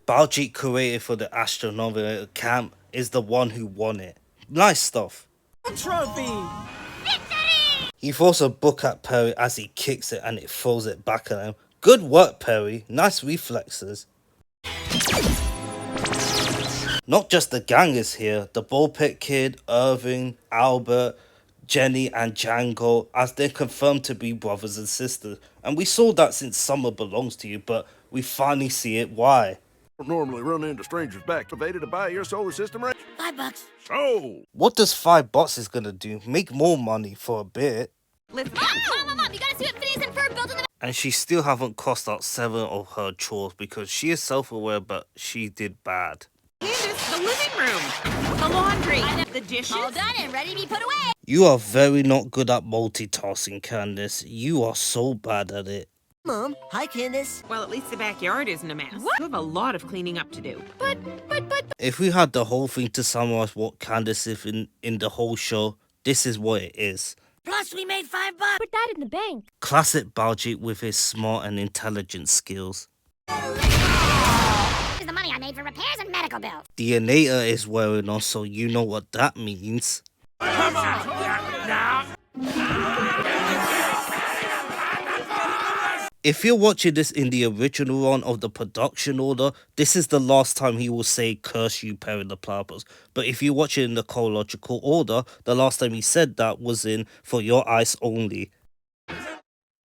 Baljit created for the astronomical camp is the one who won it. Nice stuff. Trophy! He throws a book at Perry as he kicks it and it throws it back at him. Good work, Perry. Nice reflexes. Not just the gang is here. The Bullpit Kid, Irving, Albert, Jenny and Django, as they're confirmed to be brothers and sisters. And we saw that since Summer Belongs to You, but we finally see it why. Normally run into strangers back activated to buy your solar system, right? $5. So, what does $5 is gonna do? Make more money for a bit. Mom, you gotta see what Phineas and Ferb built in the... And she still haven't crossed out 7 of her chores because she is self-aware, but she did bad. Candace, the living room, the laundry, the dishes. All done and ready to be put away. You are very not good at multitasking, Candace. You are so bad at it. Mom, hi, Candace. Well, at least the backyard isn't a mess. What? You have a lot of cleaning up to do. But... If we had the whole thing to summarize what Candace is in the whole show, this is what it is. Plus, we made $5. Put that in the bank. Classic Baljit with his smart and intelligent skills. Here's the money I made for repairs and medical bills. The Anita is wearing on, so you know what that means. Come on! Now! If you're watching this in the original run of the production order, this is the last time he will say curse you, Perry the Platypus. But if you watch it in the chronological order, the last time he said that was in For Your Eyes Only.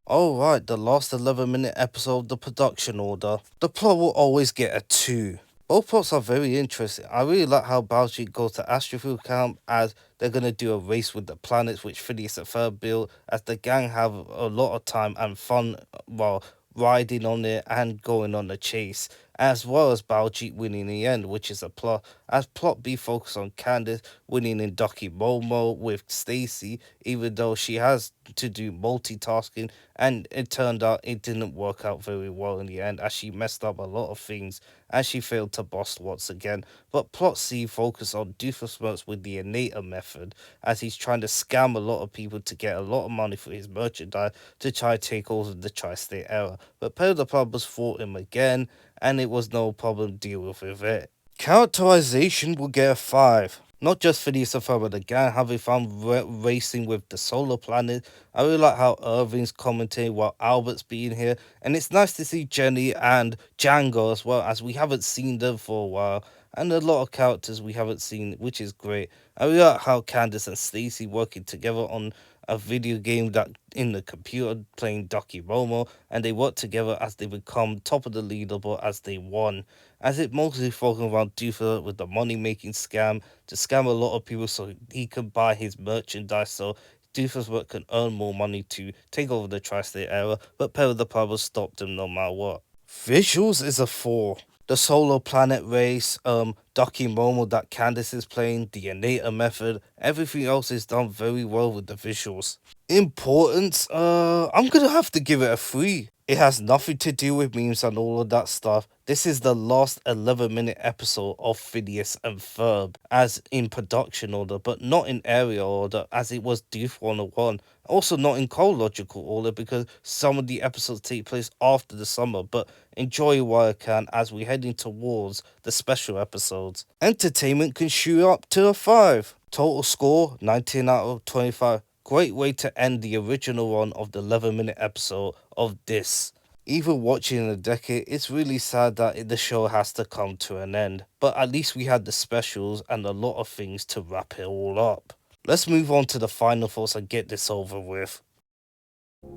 Alright, the last 11-minute episode of the production order. The plot will always get a 2. Both plots are very interesting. I really like how Baljeet goes to Astrofield Camp as they're going to do a race with the planets which Phineas and Ferb built, as the gang have a lot of time and fun while riding on it and going on the chase, as well as Baljeet winning in the end, which is a plot. As plot B focus on Candace winning in Ducky Momo with Stacy, even though she has to do multitasking, and it turned out it didn't work out very well in the end, as she messed up a lot of things as she failed to boss once again. But plot C focus on Doofenshmirtz with the Innator method, as he's trying to scam a lot of people to get a lot of money for his merchandise to try to take over the Tri-State Era. But Peloponnus fought him again, and it was no problem dealing with it. Characterization will get a 5. Not just Phineas and Ferb, but the gang having fun racing with the solar planet. I really like how Irving's commentating while Albert's being here, and it's nice to see Jenny and Django as well, as we haven't seen them for a while, and a lot of characters we haven't seen, which is great. I really like how Candace and Stacy working together on a video game that in the computer playing Ducky Momo, and they work together as they become top of the leaderboard as they won, as it mostly focused around Doofenshmirtz with the money making scam to scam a lot of people so he can buy his merchandise so Doofenshmirtz can earn more money to take over the Tri-State Era, but Peloponnus stopped him no matter what. Visuals is a 4. The solar planet race, Ducky Momo that Candace is playing, the Innator method, everything else is done very well with the visuals. Importance, I'm gonna have to give it a 3. It has nothing to do with memes and all of that stuff. This is the last 11-minute episode of Phineas and Ferb, as in production order, but not in area order, as it was Doof 101. Also not in chronological order, because some of the episodes take place after the summer, but enjoy while I can as we're heading towards the special episodes. Entertainment can shoot up to a 5. Total score, 19 out of 25. Great way to end the original run of the 11-minute episode of this. Even watching in a decade, it's really sad that the show has to come to an end. But at least we had the specials and a lot of things to wrap it all up. Let's move on to the final thoughts and get this over with.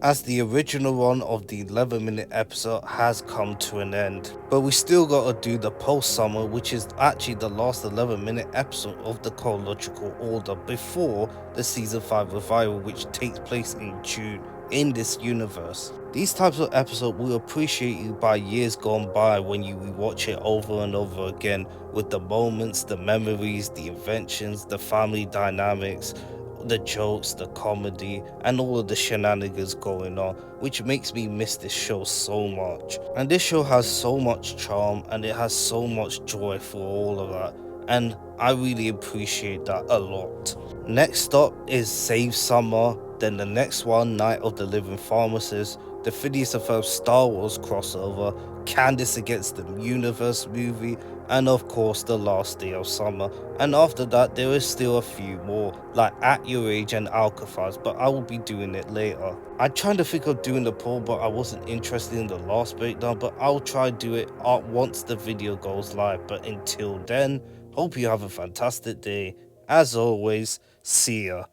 As the original run of the 11-minute episode has come to an end, but we still gotta do the post-summer, which is actually the last 11-minute episode of the chronological order before the season 5 revival, which takes place in June in this universe. These types of episodes will appreciate you by years gone by when you rewatch it over and over again, with the moments, the memories, the inventions, the family dynamics, the jokes, the comedy, and all of the shenanigans going on, which makes me miss this show so much. And this show has so much charm, and it has so much joy for all of that, and I really appreciate that a lot. Next up is Save Summer, then the next one, Night of the Living Pharmacist, the Phineas and Ferb Star Wars crossover, Candace Against the Universe movie, and of course the last day of summer. And after that there is still a few more, like At Your Age and Alcatraz, but I will be doing it later. I tried to think of doing the poll, but I wasn't interested in the last breakdown, but I'll try to do it once the video goes live. But until then, hope you have a fantastic day. As always, see ya.